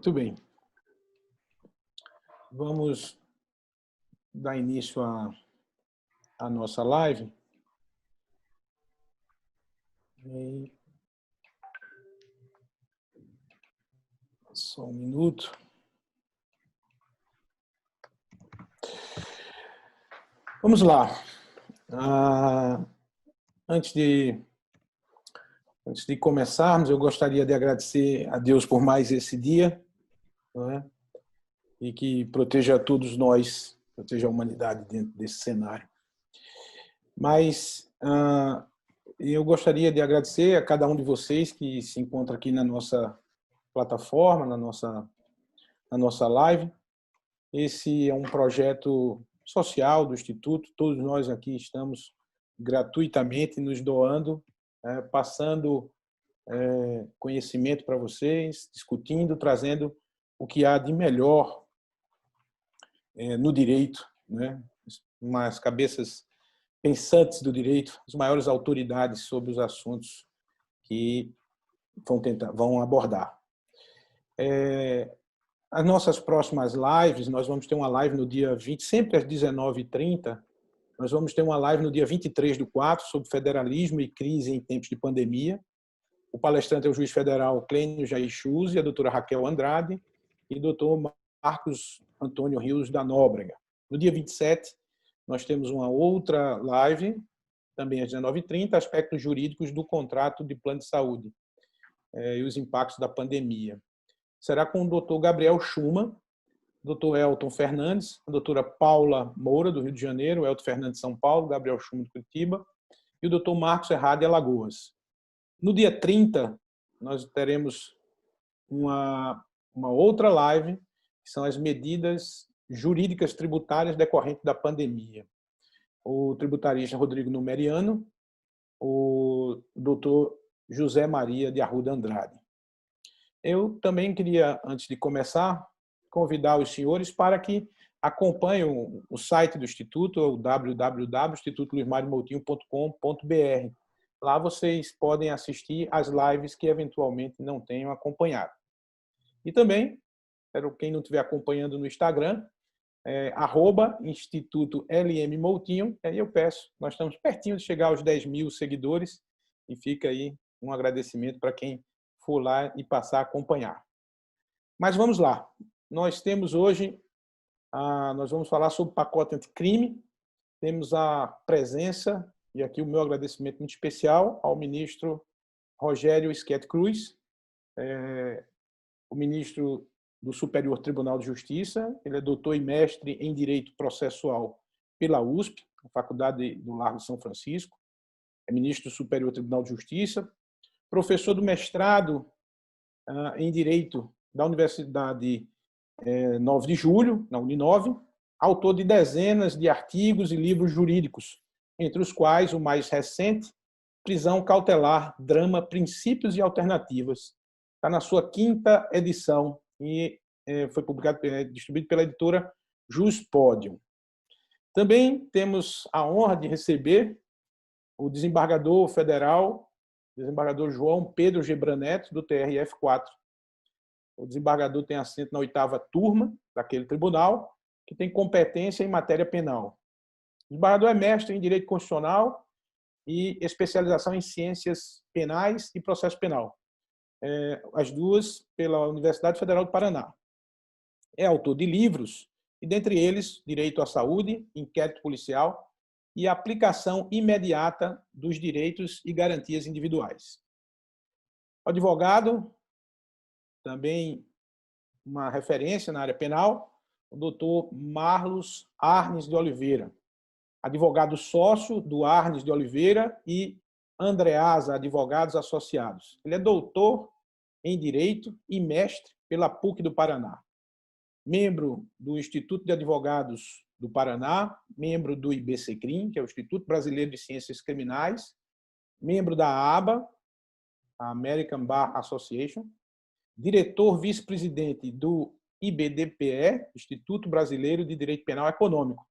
Muito bem. Vamos dar início à nossa live. Só um minuto. Vamos lá. Antes de começarmos, eu gostaria de agradecer a Deus por mais esse dia, não é? E que proteja a todos nós, proteja a humanidade dentro desse cenário. Mas eu gostaria de agradecer a cada um de vocês que se encontra aqui na nossa plataforma, na nossa live. Esse é um projeto social do Instituto, todos nós aqui estamos gratuitamente nos doando, passando conhecimento para vocês, discutindo, trazendo o que há de melhor no direito, né? Umas cabeças pensantes do direito, as maiores autoridades sobre os assuntos que vão abordar. As nossas próximas lives, nós vamos ter uma live no dia 20, sempre às 19h30, nós vamos ter uma live no dia 23/4 sobre federalismo e crise em tempos de pandemia. O palestrante é o juiz federal Clênio Jair Chuzzi, a doutora Raquel Andrade e o doutor Marcos Antônio Rios da Nóbrega. No dia 27, nós temos uma outra live, também às 19h30, aspectos jurídicos do contrato de plano de saúde e os impactos da pandemia. Será com o doutor Gabriel Schumann, doutor Elton Fernandes, a doutora Paula Moura, do Rio de Janeiro, o Elton Fernandes de São Paulo, Gabriel Schumann de Curitiba, e o doutor Marcos Errado de Alagoas. No dia 30, nós teremos uma outra live, que são as medidas jurídicas tributárias decorrentes da pandemia. O tributarista Rodrigo Numeriano, o doutor José Maria de Arruda Andrade. Eu também queria, antes de começar, convidar os senhores para que acompanhem o site do Instituto, o www.institutoluismariomoutinho.com.br. Lá vocês podem assistir às lives que eventualmente não tenham acompanhado. E também, quem não estiver acompanhando no Instagram, @Instituto LM Moutinho, aí eu peço, nós estamos pertinho de chegar aos 10.000 seguidores e fica aí um agradecimento para quem for lá e passar a acompanhar. Mas vamos lá. Nós temos hoje, nós vamos falar sobre o pacote anticrime. Temos a presença, e aqui o meu agradecimento muito especial, ao ministro Rogério Schett Cruz, o ministro do Superior Tribunal de Justiça. Ele é doutor e mestre em Direito Processual pela USP, a Faculdade do Largo de São Francisco. É ministro do Superior Tribunal de Justiça, professor do mestrado em Direito da Universidade 9 de Julho, na Uninove, autor de dezenas de artigos e livros jurídicos, entre os quais o mais recente, Prisão Cautelar, Drama, Princípios e Alternativas. Está na sua 5ª edição e foi publicado, distribuído pela editora Juspodium. Também temos a honra de receber o desembargador federal, desembargador João Pedro Gebran Neto, do TRF4. O desembargador tem assento na 8ª turma daquele tribunal, que tem competência em matéria penal. O desembargador é mestre em Direito Constitucional e especialização em Ciências Penais e Processo Penal. As duas pela Universidade Federal do Paraná. É autor de livros, e dentre eles, Direito à Saúde, Inquérito Policial e Aplicação Imediata dos Direitos e Garantias Individuais. Advogado, também uma referência na área penal, o doutor Marlos Arnes de Oliveira, advogado sócio do Arnes de Oliveira e Andreasa Advogados Associados. Ele é doutor em Direito e mestre pela PUC do Paraná. Membro do Instituto de Advogados do Paraná, membro do IBCCRIM, que é o Instituto Brasileiro de Ciências Criminais, membro da ABA, a American Bar Association, diretor vice-presidente do IBDPE, Instituto Brasileiro de Direito Penal Econômico.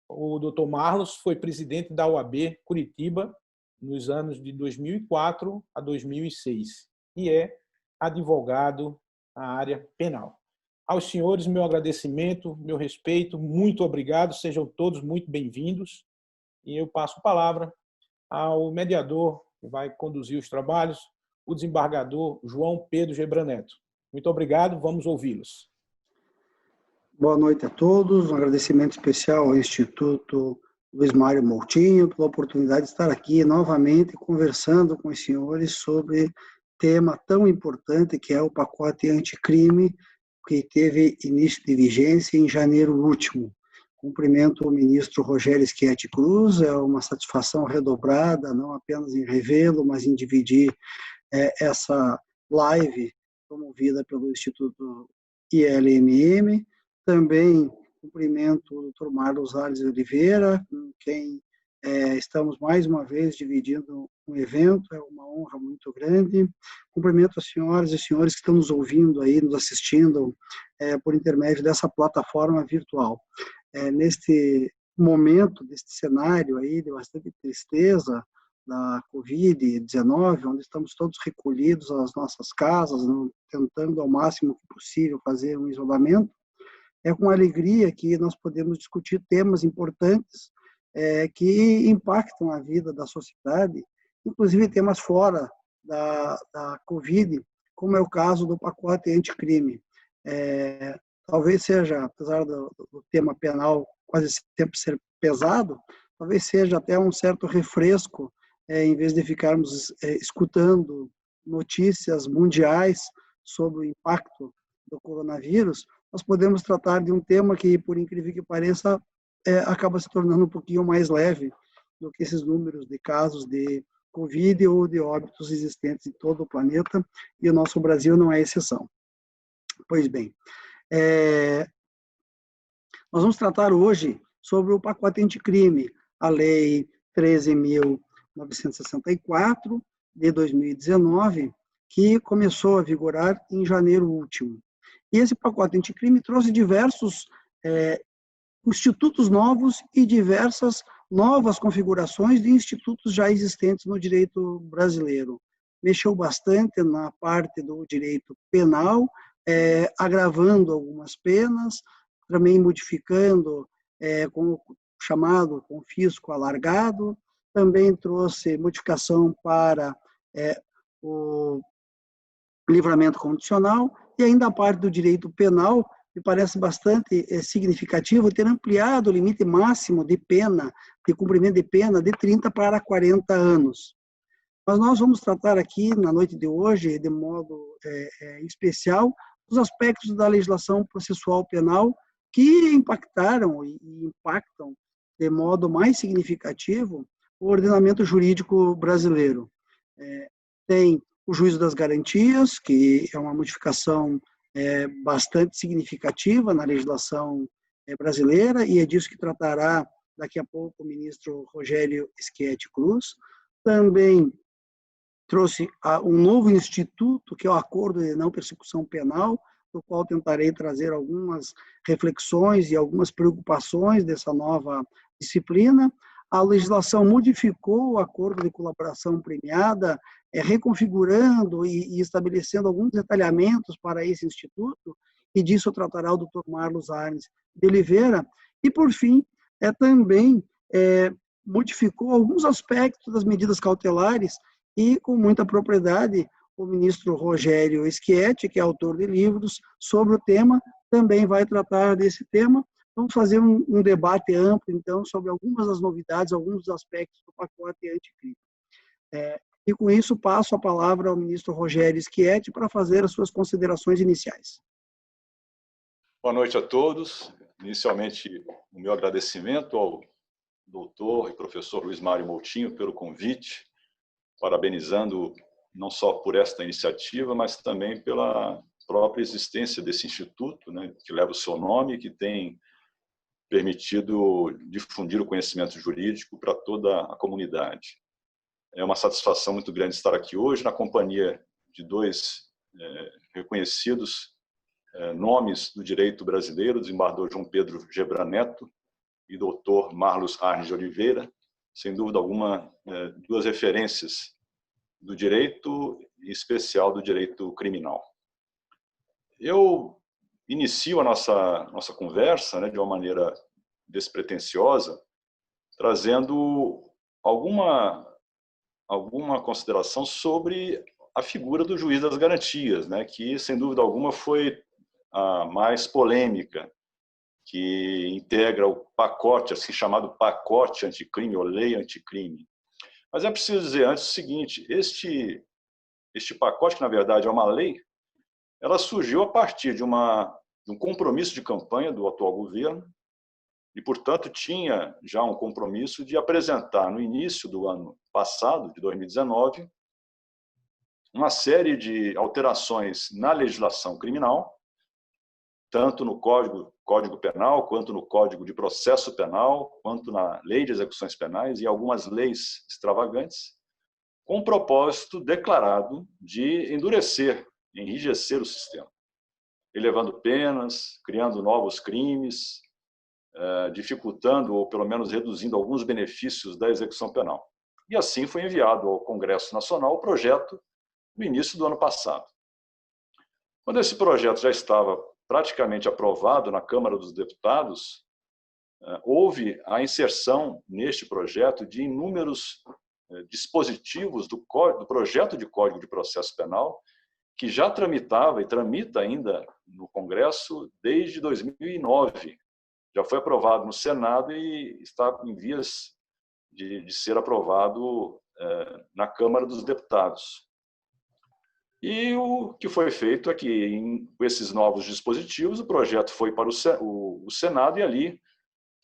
O Dr. Marlos foi presidente da OAB Curitiba nos anos de 2004 a 2006 e é advogado à área penal. Aos senhores, meu agradecimento, meu respeito, muito obrigado, sejam todos muito bem-vindos. E eu passo a palavra ao mediador que vai conduzir os trabalhos, o desembargador João Pedro Gebran Neto. Muito obrigado, vamos ouvi-los. Boa noite a todos, um agradecimento especial ao Instituto Luiz Mário Moutinho pela oportunidade de estar aqui novamente conversando com os senhores sobre tema tão importante que é o pacote anticrime, que teve início de vigência em janeiro último. Cumprimento o ministro Rogério Schietti Cruz, é uma satisfação redobrada, não apenas em revê-lo, mas em dividir essa live promovida pelo Instituto ILMM. Também cumprimento o Dr. Marlos Arnes Oliveira, com quem estamos mais uma vez dividindo um evento, é uma honra muito grande. Cumprimento as senhoras e senhores que estão nos ouvindo aí, nos assistindo por intermédio dessa plataforma virtual. Neste momento, deste cenário aí de bastante tristeza da Covid-19, onde estamos todos recolhidos às nossas casas, tentando ao máximo possível fazer um isolamento, é com alegria que nós podemos discutir temas importantes que impactam a vida da sociedade, inclusive temas fora da Covid, como é o caso do pacote anticrime. Talvez seja, apesar do tema penal quase sempre ser pesado, talvez seja até um certo refresco, em vez de ficarmos escutando notícias mundiais sobre o impacto do coronavírus, nós podemos tratar de um tema que, por incrível que pareça, acaba se tornando um pouquinho mais leve do que esses números de casos de Covid ou de óbitos existentes em todo o planeta, e o nosso Brasil não é exceção. Pois bem, nós vamos tratar hoje sobre o pacote anticrime, a Lei 13.964, de 2019, que começou a vigorar em janeiro último. E esse pacote anticrime trouxe diversos institutos novos e diversas novas configurações de institutos já existentes no direito brasileiro. Mexeu bastante na parte do direito penal, agravando algumas penas, também modificando com o chamado confisco alargado, também trouxe modificação para o livramento condicional, e ainda a parte do direito penal, me parece bastante significativo ter ampliado o limite máximo de pena, de cumprimento de pena, de 30 para 40 anos. Mas nós vamos tratar aqui, na noite de hoje, de modo especial, os aspectos da legislação processual penal que impactaram e impactam de modo mais significativo o ordenamento jurídico brasileiro. Tem o juízo das garantias, que é uma modificação bastante significativa na legislação brasileira, e é disso que tratará daqui a pouco o ministro Rogério Schietti Cruz. Também trouxe um novo instituto, que é o Acordo de Não Persecução Penal, do qual tentarei trazer algumas reflexões e algumas preocupações dessa nova disciplina. A legislação modificou o acordo de colaboração premiada, reconfigurando e estabelecendo alguns detalhamentos para esse instituto, e disso tratará o Dr. Marlos Arnes de Oliveira. E, por fim, também modificou alguns aspectos das medidas cautelares, e, com muita propriedade, o ministro Rogério Schietti, que é autor de livros sobre o tema, também vai tratar desse tema. Vamos fazer um debate amplo, então, sobre algumas das novidades, alguns dos aspectos do pacote anticrime. E, com isso, passo a palavra ao ministro Rogério Schietti para fazer as suas considerações iniciais. Boa noite a todos. Inicialmente, o meu agradecimento ao doutor e professor Luiz Mário Moutinho pelo convite, parabenizando não só por esta iniciativa, mas também pela própria existência desse instituto, né, que leva o seu nome e que tem permitido difundir o conhecimento jurídico para toda a comunidade. É uma satisfação muito grande estar aqui hoje na companhia de dois reconhecidos nomes do direito brasileiro, o desembargador João Pedro Gebran Neto e doutor Marlos Arnes de Oliveira, sem dúvida alguma, duas referências do direito, em especial do direito criminal. eu inicio a nossa conversa, né, de uma maneira despretensiosa, trazendo alguma consideração sobre a figura do juiz das garantias, né, que, sem dúvida alguma, foi a mais polêmica, que integra o pacote, assim chamado pacote anticrime ou lei anticrime. Mas é preciso dizer antes o seguinte, este pacote, que na verdade é uma lei, ela surgiu a partir de um compromisso de campanha do atual governo e, portanto, tinha já um compromisso de apresentar no início do ano passado, de 2019, uma série de alterações na legislação criminal, tanto no Código Penal, quanto no Código de Processo Penal, quanto na Lei de Execuções Penais e algumas leis extravagantes, com o propósito declarado de endurecer, enrijecer o sistema, elevando penas, criando novos crimes, dificultando ou pelo menos reduzindo alguns benefícios da execução penal. E assim foi enviado ao Congresso Nacional o projeto no início do ano passado. Quando esse projeto já estava praticamente aprovado na Câmara dos Deputados, houve a inserção neste projeto de inúmeros dispositivos do projeto de Código de Processo Penal, que já tramitava e tramita ainda no Congresso desde 2009. Já foi aprovado no Senado e está em vias de ser aprovado na Câmara dos Deputados. E o que foi feito é que, com esses novos dispositivos, o projeto foi para o Senado e ali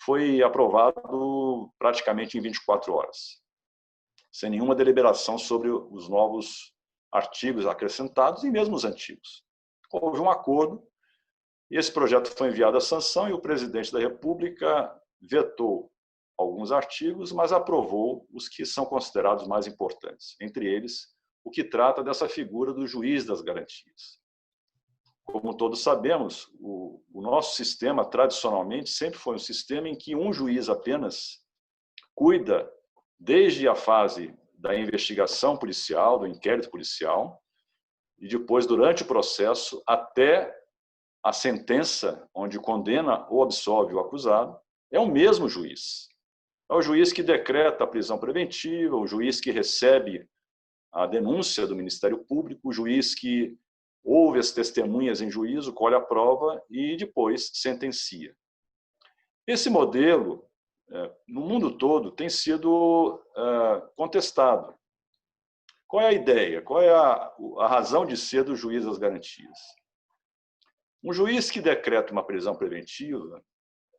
foi aprovado praticamente em 24 horas, sem nenhuma deliberação sobre os novos artigos acrescentados e mesmo os antigos. Houve um acordo, e esse projeto foi enviado à sanção e o presidente da República vetou alguns artigos, mas aprovou os que são considerados mais importantes, entre eles o que trata dessa figura do juiz das garantias. Como todos sabemos, o nosso sistema, tradicionalmente, sempre foi um sistema em que um juiz apenas cuida desde a fase da investigação policial, do inquérito policial, e depois, durante o processo, até a sentença, onde condena ou absolve o acusado, é o mesmo juiz. É o juiz que decreta a prisão preventiva, o juiz que recebe a denúncia do Ministério Público, o juiz que ouve as testemunhas em juízo, colhe a prova e depois sentencia. Esse modelo, no mundo todo, tem sido contestado. Qual é a ideia? Qual é a razão de ser do juiz das garantias? Um juiz que decreta uma prisão preventiva,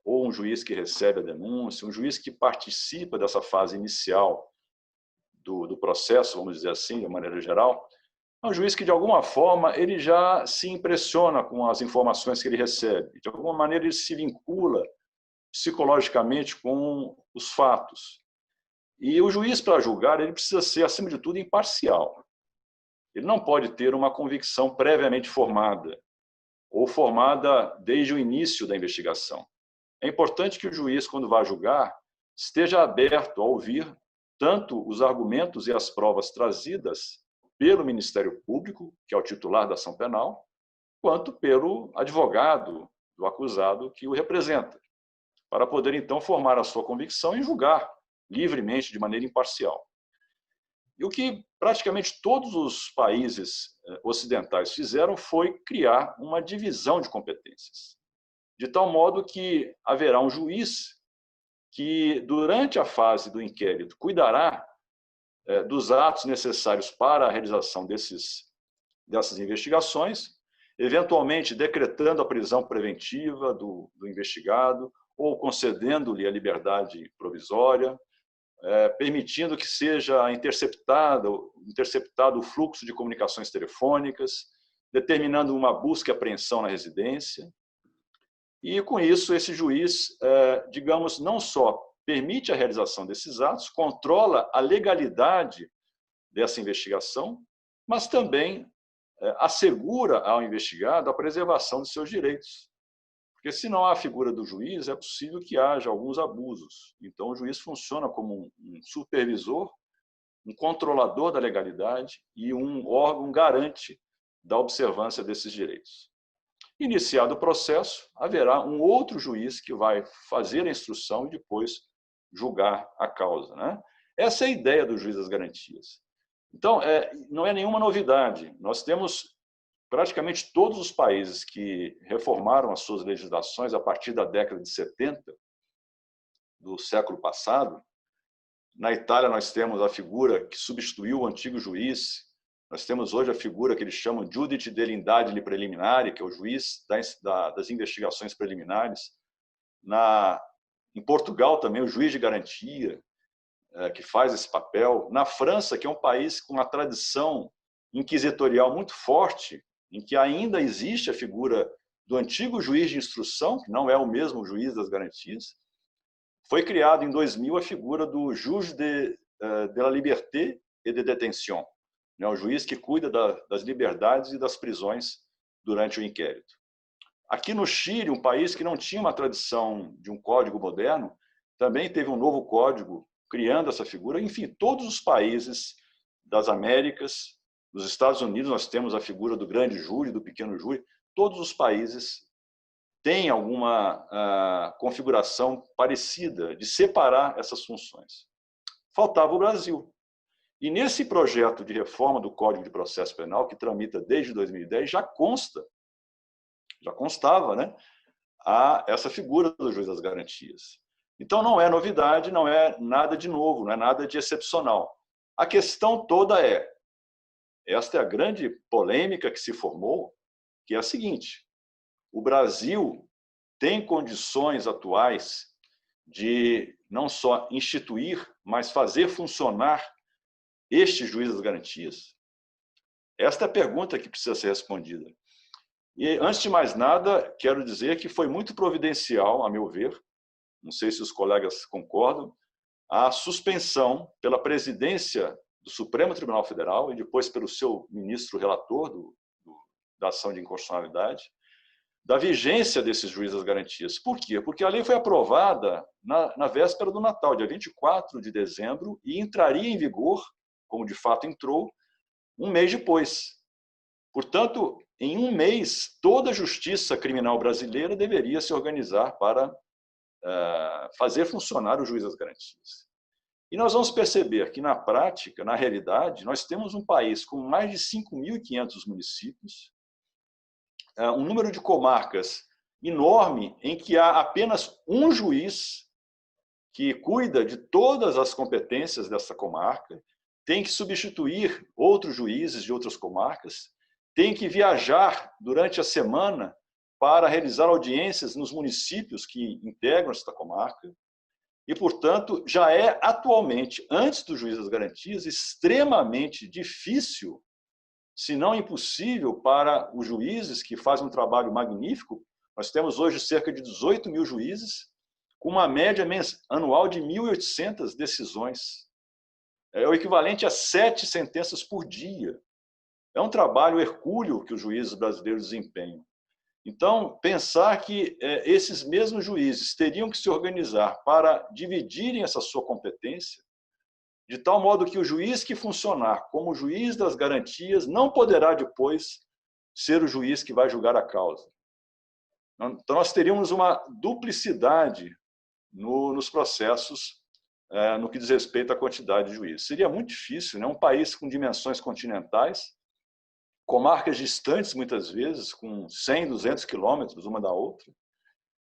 ou um juiz que recebe a denúncia, um juiz que participa dessa fase inicial do processo, vamos dizer assim, de maneira geral, é um juiz que, de alguma forma, ele já se impressiona com as informações que ele recebe. De alguma maneira, ele se vincula psicologicamente com os fatos. E o juiz, para julgar, ele precisa ser, acima de tudo, imparcial. Ele não pode ter uma convicção previamente formada, ou formada desde o início da investigação. É importante que o juiz, quando vai julgar, esteja aberto a ouvir tanto os argumentos e as provas trazidas pelo Ministério Público, que é o titular da ação penal, quanto pelo advogado do acusado que o representa, para poder, então, formar a sua convicção e julgar livremente, de maneira imparcial. E o que praticamente todos os países ocidentais fizeram foi criar uma divisão de competências, de tal modo que haverá um juiz que, durante a fase do inquérito, cuidará dos atos necessários para a realização dessas investigações, eventualmente decretando a prisão preventiva do investigado ou concedendo-lhe a liberdade provisória, permitindo que seja interceptado o fluxo de comunicações telefônicas, determinando uma busca e apreensão na residência. E, com isso, esse juiz, digamos, não só permite a realização desses atos, controla a legalidade dessa investigação, mas também assegura ao investigado a preservação de seus direitos. Porque, se não há a figura do juiz, é possível que haja alguns abusos. Então, o juiz funciona como um supervisor, um controlador da legalidade e um órgão garante da observância desses direitos. Iniciado o processo, haverá um outro juiz que vai fazer a instrução e depois julgar a causa, né? Essa é a ideia do juiz das garantias. Então, não é nenhuma novidade. Nós temos praticamente todos os países que reformaram as suas legislações a partir da década de 70 do século passado. Na Itália, nós temos a figura que substituiu o antigo juiz. Nós temos hoje a figura que eles chamam Giudice dell'indagine preliminare, que é o juiz das investigações preliminares. Em Portugal também, o juiz de garantia, que faz esse papel. Na França, que é um país com uma tradição inquisitorial muito forte, em que ainda existe a figura do antigo juiz de instrução, que não é o mesmo juiz das garantias. Foi criado em 2000 a figura do juge de la liberté et de détention, né, o juiz que cuida das liberdades e das prisões durante o inquérito. Aqui no Chile, um país que não tinha uma tradição de um código moderno, também teve um novo código criando essa figura. Enfim, todos os países das Américas, nos Estados Unidos, nós temos a figura do grande júri, do pequeno júri. Todos os países têm alguma configuração parecida de separar essas funções. Faltava o Brasil. E nesse projeto de reforma do Código de Processo Penal, que tramita desde 2010, já constava, né, essa figura do juiz das garantias. Então, não é novidade, não é nada de novo, não é nada de excepcional. A questão toda esta é a grande polêmica que se formou, que é a seguinte: o Brasil tem condições atuais de não só instituir, mas fazer funcionar este juiz das garantias? Esta é a pergunta que precisa ser respondida. E, antes de mais nada, quero dizer que foi muito providencial, a meu ver, não sei se os colegas concordam, a suspensão pela presidência do Supremo Tribunal Federal e depois pelo seu ministro relator da ação de inconstitucionalidade, da vigência desses juízes das garantias. Por quê? Porque a lei foi aprovada na véspera do Natal, dia 24 de dezembro, e entraria em vigor, como de fato entrou, um mês depois. Portanto, em um mês, toda a justiça criminal brasileira deveria se organizar para fazer funcionar o juiz das garantias. E nós vamos perceber que, na prática, na realidade, nós temos um país com mais de 5.500 municípios, um número de comarcas enorme, em que há apenas um juiz que cuida de todas as competências dessa comarca, tem que substituir outros juízes de outras comarcas, tem que viajar durante a semana para realizar audiências nos municípios que integram esta comarca. E, portanto, já é atualmente, antes do juiz das garantias, extremamente difícil, se não impossível, para os juízes que fazem um trabalho magnífico. Nós temos hoje cerca de 18 mil juízes, com uma média anual de 1.800 decisões. É o equivalente a 7 sentenças por dia. É um trabalho hercúleo que os juízes brasileiros desempenham. Então, pensar que esses mesmos juízes teriam que se organizar para dividirem essa sua competência, de tal modo que o juiz que funcionar como juiz das garantias não poderá depois ser o juiz que vai julgar a causa. Então, nós teríamos uma duplicidade nos processos, no que diz respeito à quantidade de juízes. Seria muito difícil, né? Um país com dimensões continentais, comarcas distantes, muitas vezes, com 100, 200 quilômetros uma da outra,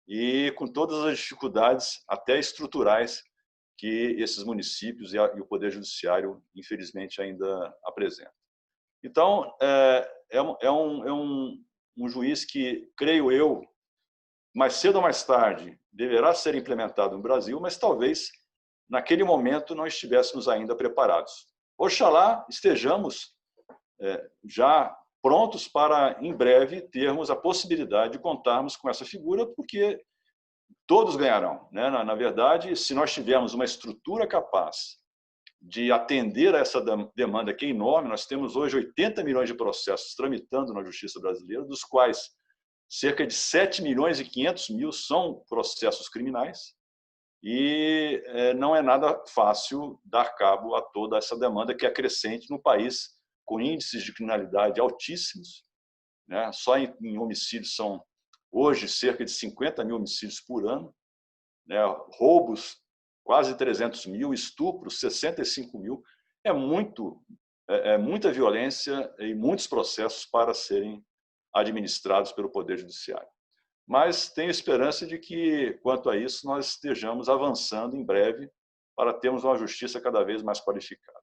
e com todas as dificuldades, até estruturais, que esses municípios e o Poder Judiciário, infelizmente, ainda apresentam. Então, é um juiz que, creio eu, mais cedo ou mais tarde, deverá ser implementado no Brasil, mas talvez, naquele momento, não estivéssemos ainda preparados. Oxalá estejamos já prontos para, em breve, termos a possibilidade de contarmos com essa figura, porque todos ganharão, né? Na verdade, se nós tivermos uma estrutura capaz de atender a essa demanda que é enorme, nós temos hoje 80 milhões de processos tramitando na justiça brasileira, dos quais cerca de 7 milhões e 500 mil são processos criminais, e não é nada fácil dar cabo a toda essa demanda que é crescente no país, com índices de criminalidade altíssimos, né? Só em homicídios são, hoje, cerca de 50 mil homicídios por ano, né? Roubos, quase 300 mil, estupros, 65 mil. É muita violência e muitos processos para serem administrados pelo Poder Judiciário. Mas tenho esperança de que, quanto a isso, nós estejamos avançando em breve para termos uma justiça cada vez mais qualificada.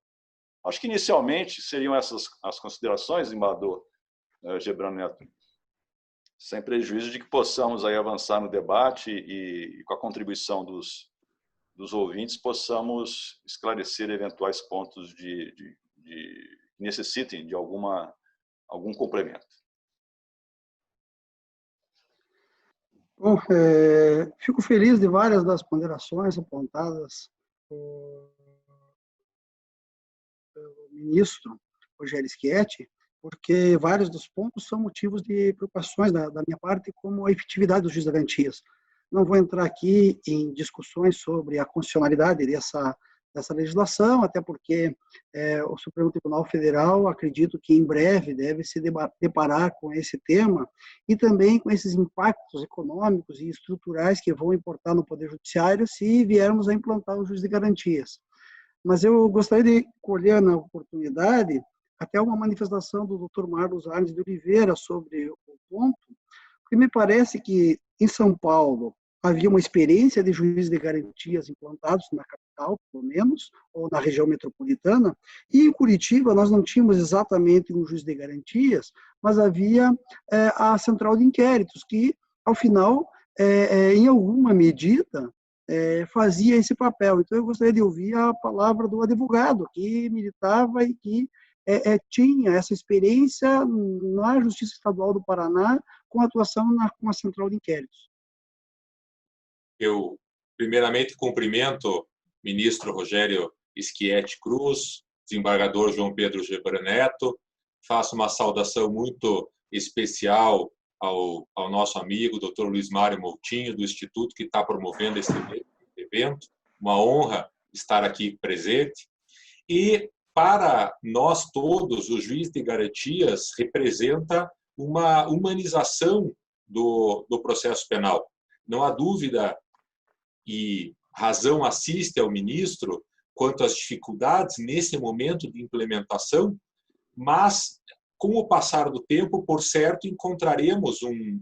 Acho que, inicialmente, seriam essas as considerações, embaixador Gebran Neto, sem prejuízo de que possamos aí avançar no debate e com a contribuição dos ouvintes, possamos esclarecer eventuais pontos que necessitem de algum complemento. Bom, fico feliz de várias das ponderações apontadas pelo ministro Rogério Schietti, porque vários dos pontos são motivos de preocupações da minha parte, como a efetividade dos juízes de garantias. Não vou entrar aqui em discussões sobre a constitucionalidade dessa legislação, até porque o Supremo Tribunal Federal, acredito que em breve deve se deparar com esse tema e também com esses impactos econômicos e estruturais que vão importar no Poder Judiciário se viermos a implantar o juiz de garantias. Mas eu gostaria de colher na oportunidade até uma manifestação do Dr. Marlos Arnes de Oliveira sobre o ponto, porque me parece que em São Paulo havia uma experiência de juízes de garantias implantados na capital, pelo menos, ou na região metropolitana, e em Curitiba nós não tínhamos exatamente um juiz de garantias, mas havia a central de inquéritos, que, ao final, em alguma medida, fazia esse papel. Então, eu gostaria de ouvir a palavra do advogado, que militava e que tinha essa experiência na Justiça Estadual do Paraná com atuação com a central de inquéritos. Eu, primeiramente, cumprimento o ministro Rogério Schietti Cruz, desembargador João Pedro Gebran Neto, faço uma saudação muito especial ao nosso amigo, Dr. Luiz Mário Moutinho, do Instituto, que está promovendo esse evento. Uma honra estar aqui presente. E, para nós todos, o juiz de garantias representa uma humanização do processo penal. Não há dúvida, e razão assiste ao ministro quanto às dificuldades nesse momento de implementação, mas, com o passar do tempo, por certo, encontraremos um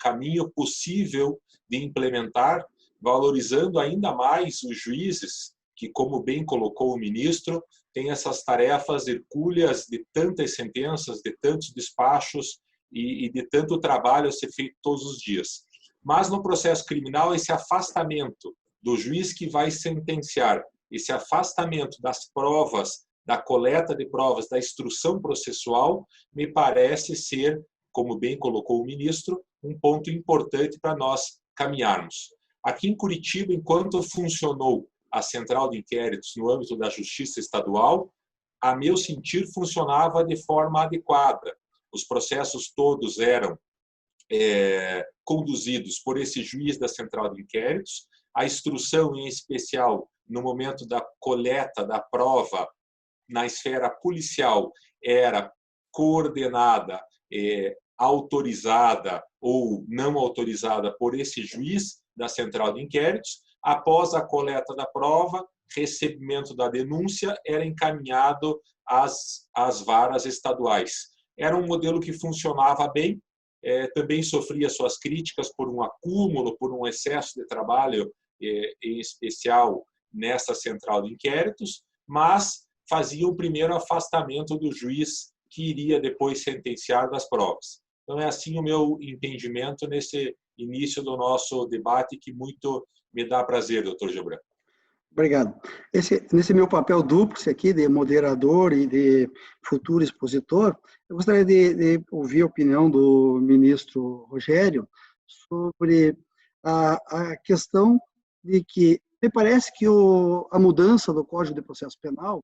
caminho possível de implementar, valorizando ainda mais os juízes, que, como bem colocou o ministro, têm essas tarefas hercúleas de tantas sentenças, de tantos despachos e de tanto trabalho a ser feito todos os dias. Mas no processo criminal, esse afastamento do juiz que vai sentenciar, esse afastamento das provas, da coleta de provas, da instrução processual, me parece ser, como bem colocou o ministro, um ponto importante para nós caminharmos. Aqui em Curitiba, enquanto funcionou a central de inquéritos no âmbito da Justiça Estadual, a meu sentir, funcionava de forma adequada. Os processos todos eram conduzidos por esse juiz da central de inquéritos, a instrução, em especial, no momento da coleta da prova na esfera policial, era coordenada, autorizada ou não autorizada por esse juiz da central de inquéritos. Após a coleta da prova, recebimento da denúncia, era encaminhado às varas estaduais. Era um modelo que funcionava bem, também sofria suas críticas por um acúmulo, por um excesso de trabalho, em especial nessa central de inquéritos, mas fazia o primeiro afastamento do juiz que iria depois sentenciar das provas. Então, é assim o meu entendimento nesse início do nosso debate, que muito me dá prazer, doutor Gebran. Obrigado. Nesse meu papel duplo aqui, de moderador e de futuro expositor, eu gostaria de ouvir a opinião do ministro Rogério sobre a questão de que me parece que a mudança do Código de Processo Penal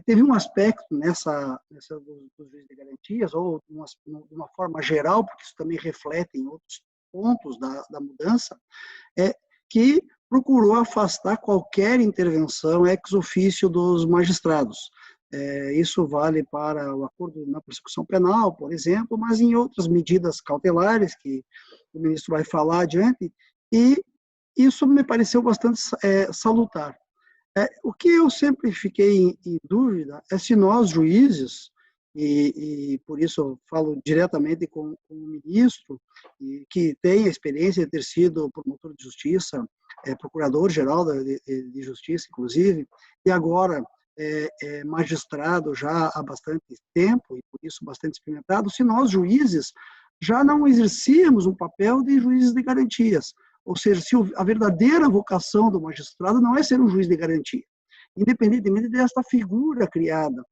teve um aspecto nessa dos juízes de garantias, ou de uma forma geral, porque isso também reflete em outros pontos da mudança, que procurou afastar qualquer intervenção ex officio dos magistrados. Isso vale para o acordo na persecução penal, por exemplo, mas em outras medidas cautelares que o ministro vai falar adiante, e isso me pareceu bastante salutar. O que eu sempre fiquei em dúvida é se nós, juízes, e por isso eu falo diretamente com o ministro, que tem a experiência de ter sido promotor de justiça, procurador-geral de justiça, inclusive, e agora magistrado já há bastante tempo, e por isso bastante experimentado, se nós, juízes, já não exercíamos um papel de juízes de garantias. Ou seja, se a verdadeira vocação do magistrado não é ser um juiz de garantia, independentemente desta figura criada.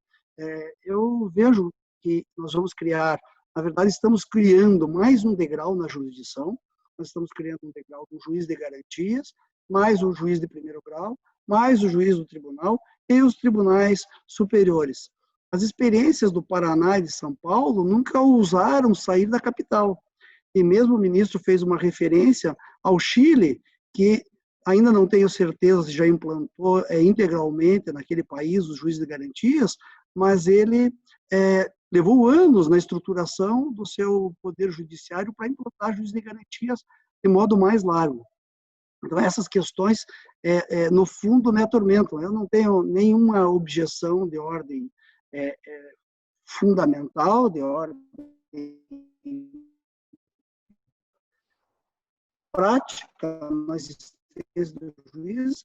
Eu vejo que nós vamos criar, na verdade, estamos criando mais um degrau na jurisdição, nós estamos criando um degrau do juiz de garantias, mais o juiz de primeiro grau, mais o juiz do tribunal e os tribunais superiores. As experiências do Paraná e de São Paulo nunca ousaram sair da capital. E mesmo o ministro fez uma referência ao Chile, que ainda não tenho certeza se já implantou integralmente naquele país os juízes de garantias, mas ele levou anos na estruturação do seu poder judiciário para implantar juízes de garantias de modo mais largo. Então, essas questões, no fundo, me atormentam. Eu não tenho nenhuma objeção de ordem fundamental, de ordem prática na existência do juiz,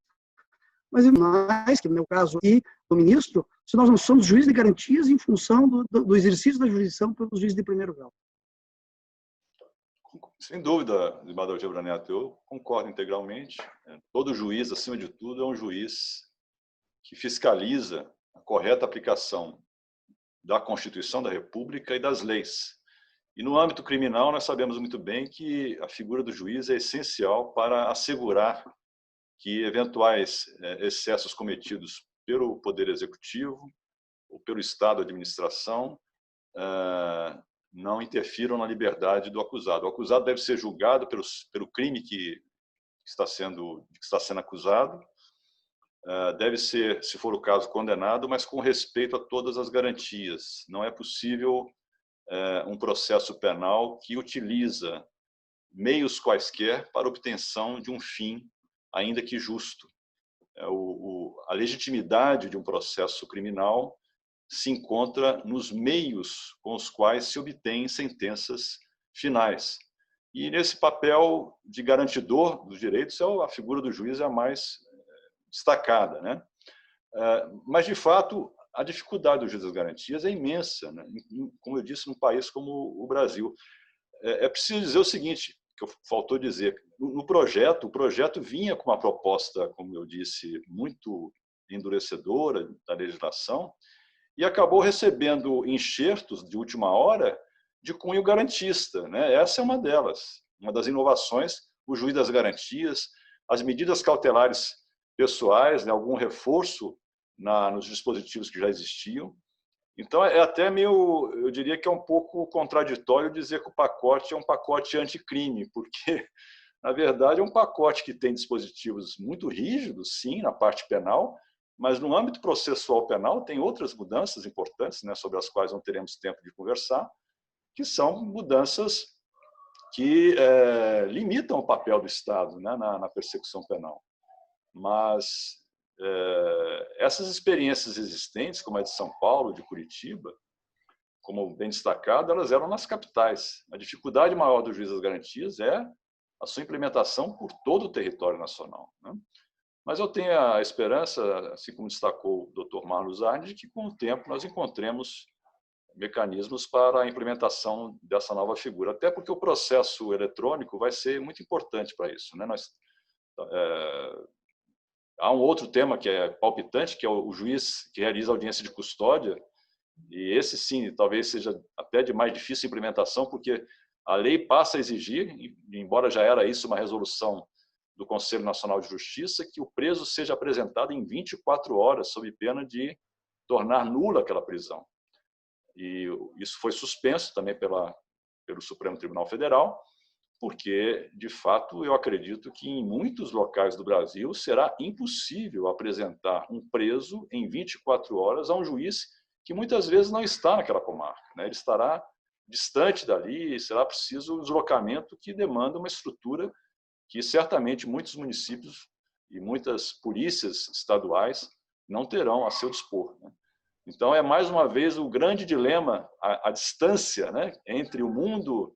mas mais que no meu caso e do ministro, se nós não somos juízes de garantias em função do exercício da jurisdição pelos juízes de primeiro grau. Sem dúvida, desembargador Gebra Neto, eu concordo integralmente. Todo juiz, acima de tudo, é um juiz que fiscaliza a correta aplicação da Constituição da República e das leis. E no âmbito criminal, nós sabemos muito bem que a figura do juiz é essencial para assegurar que eventuais excessos cometidos pelo Poder Executivo ou pelo Estado, administração, não interfiram na liberdade do acusado. O acusado deve ser julgado pelo crime que está sendo acusado, deve ser, se for o caso, condenado, mas com respeito a todas as garantias. Não é possível um processo penal que utiliza meios quaisquer para obtenção de um fim, ainda que justo. A legitimidade de um processo criminal se encontra nos meios com os quais se obtêm sentenças finais. E nesse papel de garantidor dos direitos, a figura do juiz é a mais destacada, né? Mas, de fato, a dificuldade do juiz das garantias é imensa, né? Como eu disse, num país como o Brasil. É preciso dizer o seguinte, que faltou dizer, o projeto vinha com uma proposta, como eu disse, muito endurecedora da legislação, e acabou recebendo enxertos de última hora de cunho garantista, né? Essa é uma delas, uma das inovações, o juiz das garantias, as medidas cautelares pessoais, né? Algum reforço nos dispositivos que já existiam. Então, é até meio, eu diria que é um pouco contraditório dizer que o pacote é um pacote anticrime, porque, na verdade, é um pacote que tem dispositivos muito rígidos, sim, na parte penal, mas no âmbito processual penal tem outras mudanças importantes, né, sobre as quais não teremos tempo de conversar, que são mudanças que limitam o papel do Estado, né, na persecução penal. Mas essas experiências existentes, como a de São Paulo, de Curitiba, como bem destacado, elas eram nas capitais. A dificuldade maior do juiz das garantias é a sua implementação por todo o território nacional, né? Mas eu tenho a esperança, assim como destacou o Dr. Marlos Arne, de que com o tempo nós encontremos mecanismos para a implementação dessa nova figura. Até porque o processo eletrônico vai ser muito importante para isso, né? Há um outro tema que é palpitante, que é o juiz que realiza audiência de custódia, e esse sim, talvez seja até de mais difícil implementação, porque a lei passa a exigir, embora já era isso uma resolução do Conselho Nacional de Justiça, que o preso seja apresentado em 24 horas, sob pena de tornar nula aquela prisão. E isso foi suspenso também pelo Supremo Tribunal Federal, porque, de fato, eu acredito que em muitos locais do Brasil será impossível apresentar um preso em 24 horas a um juiz que muitas vezes não está naquela comarca, né? Ele estará distante dali e será preciso um deslocamento que demanda uma estrutura que certamente muitos municípios e muitas polícias estaduais não terão a seu dispor, né? Então, é mais uma vez o grande dilema, a distância, né, entre o mundo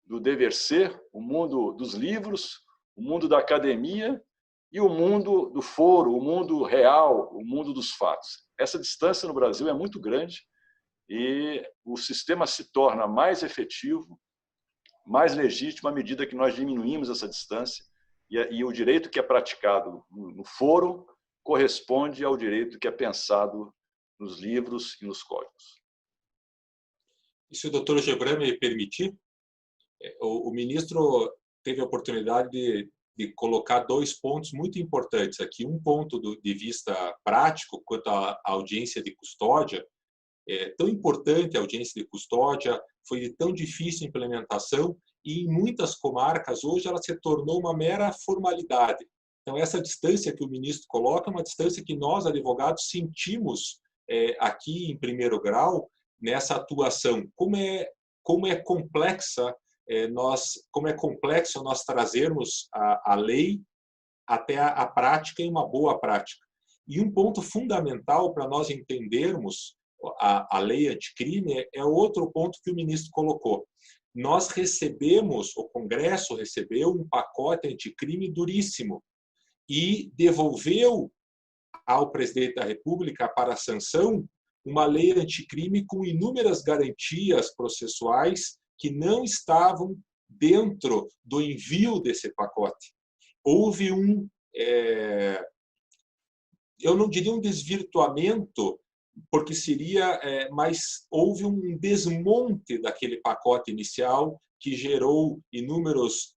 do dever ser, o mundo dos livros, o mundo da academia e o mundo do foro, o mundo real, o mundo dos fatos. Essa distância no Brasil é muito grande e o sistema se torna mais efetivo, mais legítimo à medida que nós diminuímos essa distância e o direito que é praticado no foro corresponde ao direito que é pensado nos livros e nos códigos. E se o doutor Gebran me permitir, o ministro teve a oportunidade de colocar 2 pontos muito importantes aqui. Um ponto de vista prático, quanto à audiência de custódia. É tão importante a audiência de custódia, foi de tão difícil a implementação e em muitas comarcas hoje ela se tornou uma mera formalidade. Então essa distância que o ministro coloca é uma distância que nós, advogados, sentimos aqui em primeiro grau nessa atuação. Como é complexa como é complexo nós trazermos a lei até a prática e uma boa prática. E um ponto fundamental para nós entendermos a lei anticrime é outro ponto que o ministro colocou. Nós recebemos, o Congresso recebeu um pacote anticrime duríssimo e devolveu ao presidente da República para a sanção uma lei anticrime com inúmeras garantias processuais que não estavam dentro do envio desse pacote. Houve eu não diria um desvirtuamento, porque seria, mas houve um desmonte daquele pacote inicial que gerou inúmeras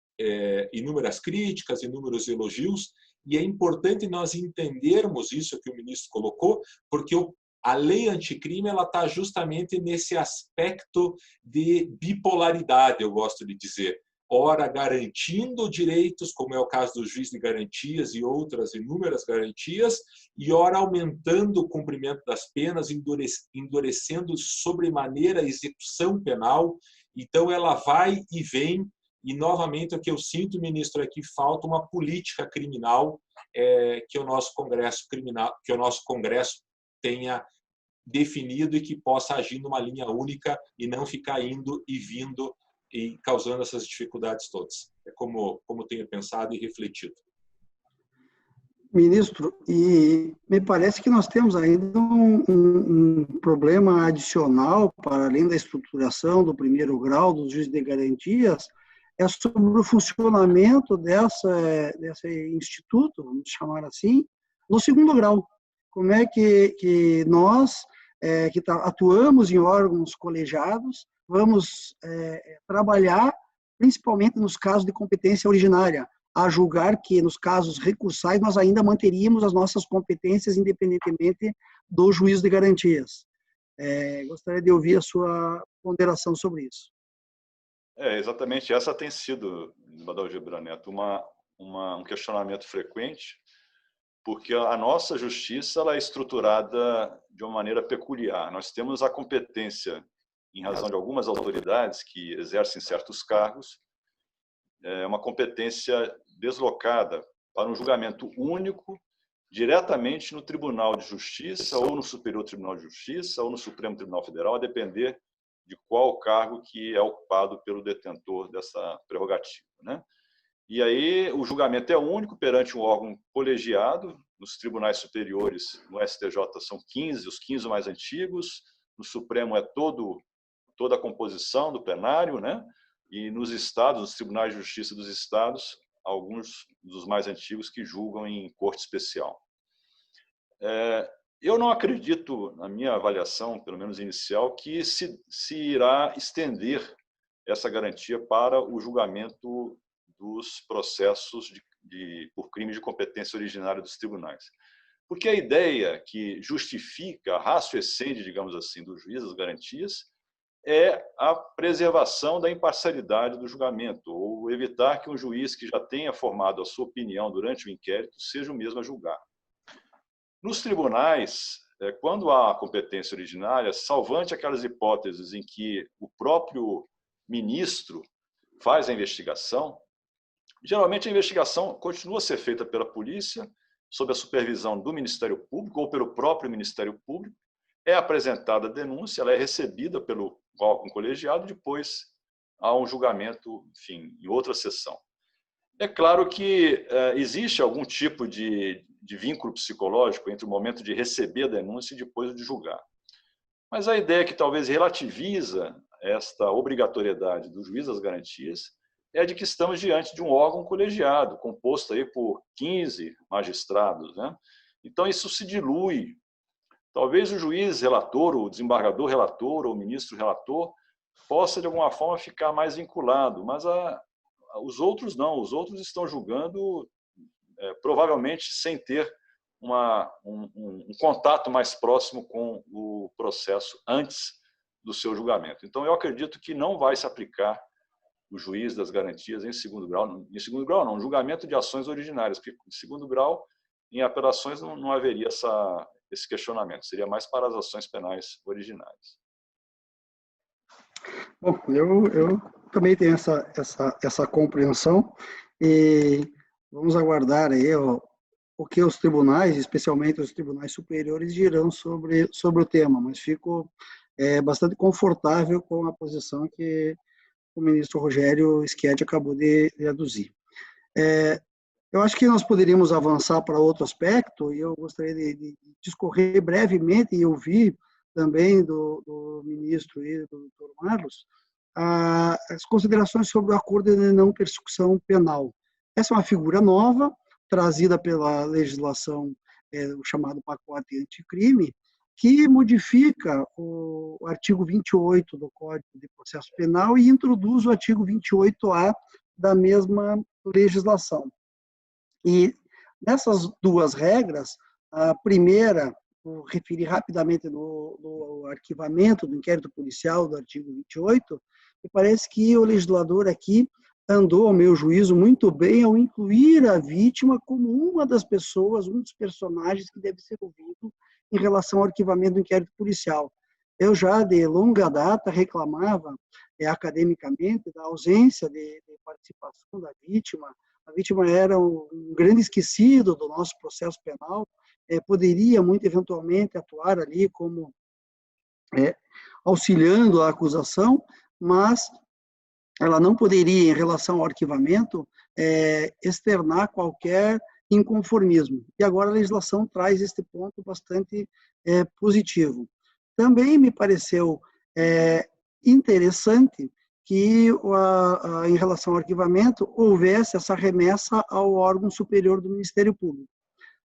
críticas, inúmeros elogios, e é importante nós entendermos isso que o ministro colocou, porque a lei anticrime ela está justamente nesse aspecto de bipolaridade, eu gosto de dizer. Ora garantindo direitos, como é o caso do juiz de garantias e outras inúmeras garantias, e ora aumentando o cumprimento das penas, endurecendo sobremaneira a execução penal. Então ela vai e vem, e novamente o que eu sinto, ministro, é que falta uma política criminal que o nosso Congresso tenha definido e que possa agir numa linha única e não ficar indo e vindo e causando essas dificuldades todas. É como tenho pensado e refletido. Ministro, e me parece que nós temos ainda um problema adicional, para além da estruturação do primeiro grau dos juízes de garantias, é sobre o funcionamento desse instituto, vamos chamar assim, no segundo grau. Como é que nós, que atuamos em órgãos colegiados, vamos trabalhar, principalmente nos casos de competência originária, a julgar que, nos casos recursais, nós ainda manteríamos as nossas competências independentemente do juízo de garantias. Gostaria de ouvir a sua ponderação sobre isso. Exatamente, essa tem sido, Badal Gebran Neto, um questionamento frequente, porque a nossa justiça ela é estruturada de uma maneira peculiar. Nós temos a competência, em razão de algumas autoridades que exercem certos cargos, uma competência deslocada para um julgamento único, diretamente no Tribunal de Justiça, ou no Superior Tribunal de Justiça, ou no Supremo Tribunal Federal, a depender de qual cargo que é ocupado pelo detentor dessa prerrogativa, né? E aí o julgamento é único perante um órgão colegiado. Nos tribunais superiores, no STJ, são 15, os 15 mais antigos. No Supremo é toda a composição do plenário, né? E nos estados, nos tribunais de justiça dos estados, alguns dos mais antigos que julgam em corte especial. Eu não acredito, na minha avaliação, pelo menos inicial, que se irá estender essa garantia para o julgamento dos processos por crime de competência originária dos tribunais. Porque a ideia que justifica a ratio essendi, digamos assim, do juiz das garantias é a preservação da imparcialidade do julgamento, ou evitar que um juiz que já tenha formado a sua opinião durante o inquérito seja o mesmo a julgar. Nos tribunais, quando há competência originária, salvante aquelas hipóteses em que o próprio ministro faz a investigação, geralmente a investigação continua a ser feita pela polícia, sob a supervisão do Ministério Público ou pelo próprio Ministério Público, é apresentada a denúncia, ela é recebida pelo órgão colegiado, depois há um julgamento, enfim, em outra sessão. É claro que existe algum tipo de vínculo psicológico entre o momento de receber a denúncia e depois de julgar. Mas a ideia que talvez relativiza esta obrigatoriedade do juiz das garantias é de que estamos diante de um órgão colegiado, composto aí por 15 magistrados, né? Então, isso se dilui. Talvez o juiz relator, o desembargador relator ou o ministro relator possa, de alguma forma, ficar mais vinculado, mas os outros não. Os outros estão julgando, provavelmente, sem ter um contato mais próximo com o processo antes do seu julgamento. Então, eu acredito que não vai se aplicar o juiz das garantias em segundo grau não, julgamento de ações originárias, porque em segundo grau, em apelações, não haveria esse questionamento, seria mais para as ações penais originárias. Bom, eu também tenho essa compreensão e vamos aguardar aí o que os tribunais, especialmente os tribunais superiores, dirão sobre o tema, mas fico bastante confortável com a posição que o ministro Rogério Schietti acabou de aduzir. Eu acho que nós poderíamos avançar para outro aspecto, e eu gostaria de discorrer brevemente e ouvir também do ministro e do doutor Marlos as considerações sobre o acordo de não persecução penal. Essa é uma figura nova, trazida pela legislação, o chamado pacote anticrime, que modifica o artigo 28 do Código de Processo Penal e introduz o artigo 28A da mesma legislação. E nessas duas regras, a primeira, vou referir rapidamente no arquivamento do inquérito policial do artigo 28, me parece que o legislador aqui andou, ao meu juízo, muito bem ao incluir a vítima como uma das pessoas, um dos personagens que deve ser ouvido em relação ao arquivamento do inquérito policial. Eu já, de longa data, reclamava academicamente da ausência de participação da vítima. A vítima era um grande esquecido do nosso processo penal, poderia muito eventualmente atuar ali como auxiliando a acusação, mas ela não poderia, em relação ao arquivamento, externar qualquer inconformismo. E agora a legislação traz este ponto bastante positivo. Também me pareceu interessante que, em relação ao arquivamento, houvesse essa remessa ao órgão superior do Ministério Público.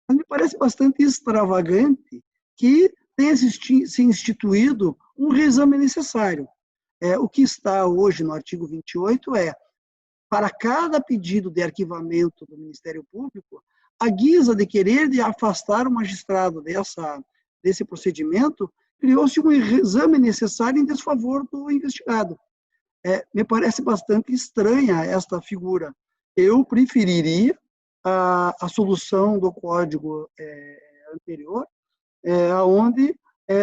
Mas me parece bastante extravagante que tenha se instituído um reexame necessário. O que está hoje no artigo 28 para cada pedido de arquivamento do Ministério Público, a guisa de querer afastar o magistrado desse procedimento, criou-se um exame necessário em desfavor do investigado. Me parece bastante estranha esta figura. Eu preferiria a solução do código anterior, onde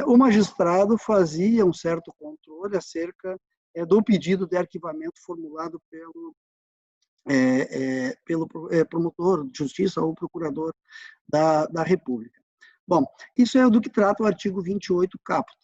o magistrado fazia um certo controle acerca do pedido de arquivamento formulado pelo promotor de justiça ou procurador da República. Bom, isso é do que trata o artigo 28 caput.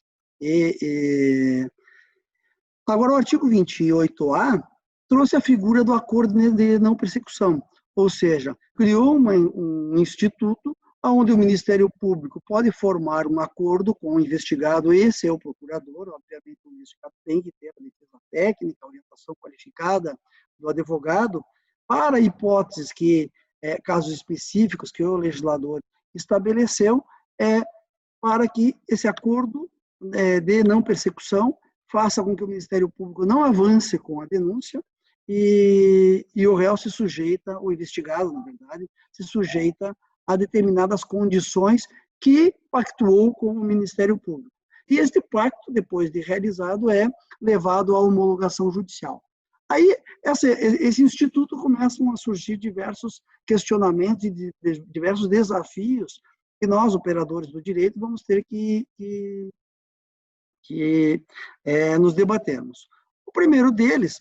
Agora, o artigo 28A trouxe a figura do acordo de não persecução, ou seja, criou um instituto onde o Ministério Público pode formar um acordo com o investigado e seu procurador. Obviamente, o investigado tem que ter a defesa técnica, a orientação qualificada do advogado, para hipóteses casos específicos que o legislador estabeleceu, para que esse acordo de não persecução faça com que o Ministério Público não avance com a denúncia e o réu se sujeita, o investigado, na verdade, se sujeita a determinadas condições que pactuou com o Ministério Público. E este pacto, depois de realizado, é levado à homologação judicial. Aí, esse instituto começam a surgir diversos questionamentos e diversos desafios que nós, operadores do direito, vamos ter que nos debatermos. O primeiro deles,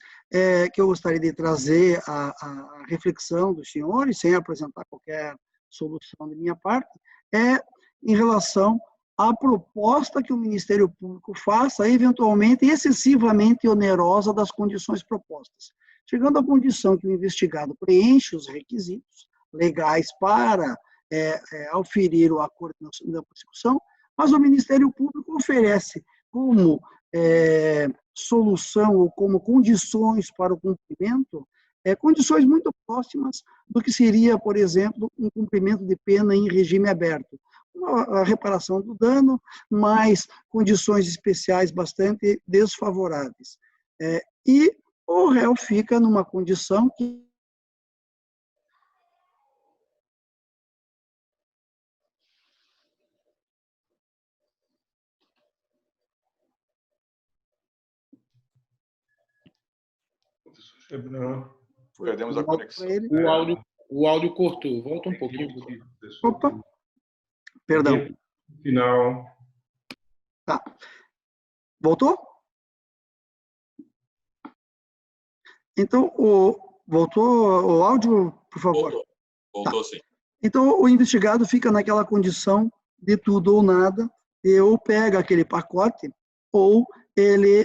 que eu gostaria de trazer a reflexão dos senhores, sem apresentar qualquer solução de minha parte, é em relação à proposta que o Ministério Público faça, eventualmente excessivamente onerosa das condições propostas. Chegando à condição que o investigado preenche os requisitos legais para auferir o acordo da persecução, mas o Ministério Público oferece como solução ou como condições para o cumprimento, condições muito próximas do que seria, por exemplo, um cumprimento de pena em regime aberto. A reparação do dano, mas condições especiais bastante desfavoráveis. E o réu fica numa condição que Perdemos a conexão. O áudio cortou. Volta um pouquinho. Opa, perdão. Final. Tá. Voltou? Então, voltou o áudio, por favor? Voltou sim. Então, o investigado fica naquela condição de tudo ou nada, e ou pega aquele pacote, ou ele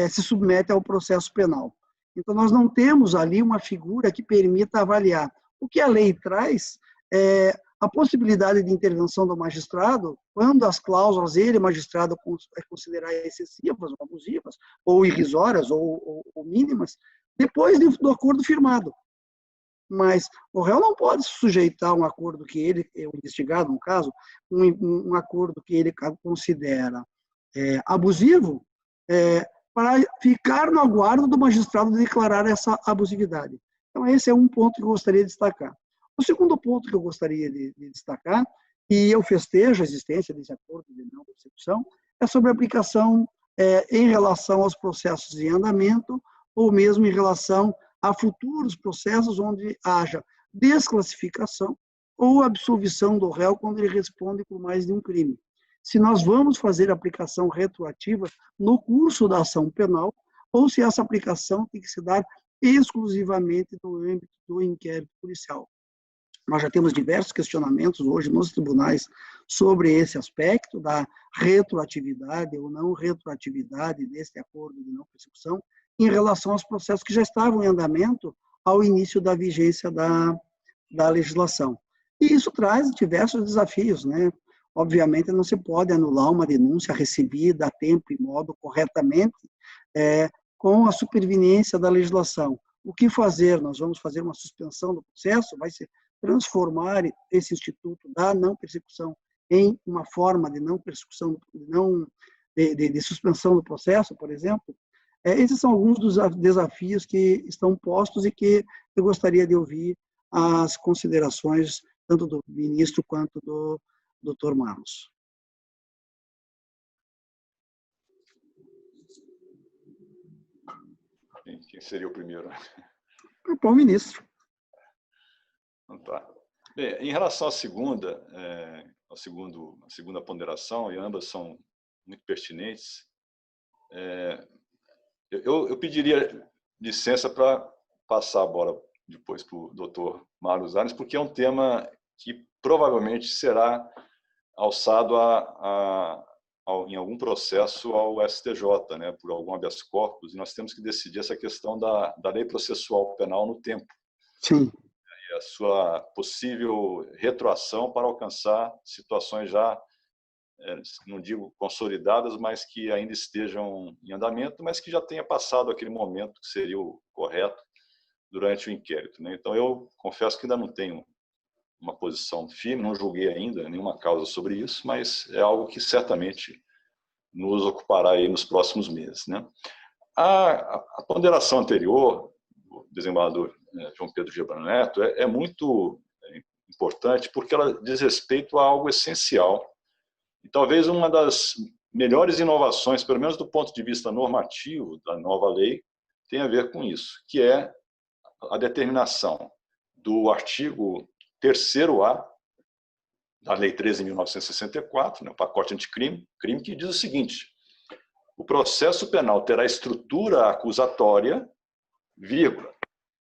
se submete ao processo penal. Então, nós não temos ali uma figura que permita avaliar. O que a lei traz é a possibilidade de intervenção do magistrado, quando as cláusulas ele, magistrado, considerar excessivas, ou abusivas, ou irrisórias, ou mínimas, depois do acordo firmado. Mas o réu não pode se sujeitar a um acordo que ele, o investigado, no caso, um acordo que ele considera abusivo, para ficar no aguardo do magistrado declarar essa abusividade. Então, esse é um ponto que eu gostaria de destacar. O segundo ponto que eu gostaria de destacar, e eu festejo a existência desse acordo de não persecução, é sobre a aplicação em relação aos processos em andamento, ou mesmo em relação a futuros processos onde haja desclassificação ou absolvição do réu quando ele responde por mais de um crime. Se nós vamos fazer aplicação retroativa no curso da ação penal, ou se essa aplicação tem que se dar exclusivamente no âmbito do inquérito policial. Nós já temos diversos questionamentos hoje nos tribunais sobre esse aspecto da retroatividade ou não retroatividade desse acordo de não persecução em relação aos processos que já estavam em andamento ao início da vigência da legislação. E isso traz diversos desafios, né? Obviamente, não se pode anular uma denúncia recebida a tempo e modo corretamente com a superveniência da legislação. O que fazer? Nós vamos fazer uma suspensão do processo, vai se transformar esse instituto da não persecução em uma forma de não persecução, de suspensão do processo, por exemplo. Esses são alguns dos desafios que estão postos e que eu gostaria de ouvir as considerações tanto do ministro quanto do Dr. Marlos. Quem seria o primeiro? O ministro. Tá. Bem, em relação à segunda ponderação, e ambas são muito pertinentes, eu pediria licença para passar a bola depois para o Dr. Marlos Arnes, porque é um tema que provavelmente será alçado em algum processo ao STJ, né, por algum habeas corpus, e nós temos que decidir essa questão da lei processual penal no tempo. Sim. E a sua possível retroação para alcançar situações já, não digo consolidadas, mas que ainda estejam em andamento, mas que já tenha passado aquele momento que seria o correto durante o inquérito, né? Então, eu confesso que ainda não tenho uma posição firme, não julguei ainda nenhuma causa sobre isso, mas é algo que certamente nos ocupará aí nos próximos meses, né? A ponderação anterior do desembargador João Pedro Gebran Neto é muito importante porque ela diz respeito a algo essencial e talvez uma das melhores inovações, pelo menos do ponto de vista normativo da nova lei, tem a ver com isso, que é a determinação do artigo 3º-A da Lei 13.964, né, o pacote anticrime, que diz o seguinte: o processo penal terá estrutura acusatória, vírgula,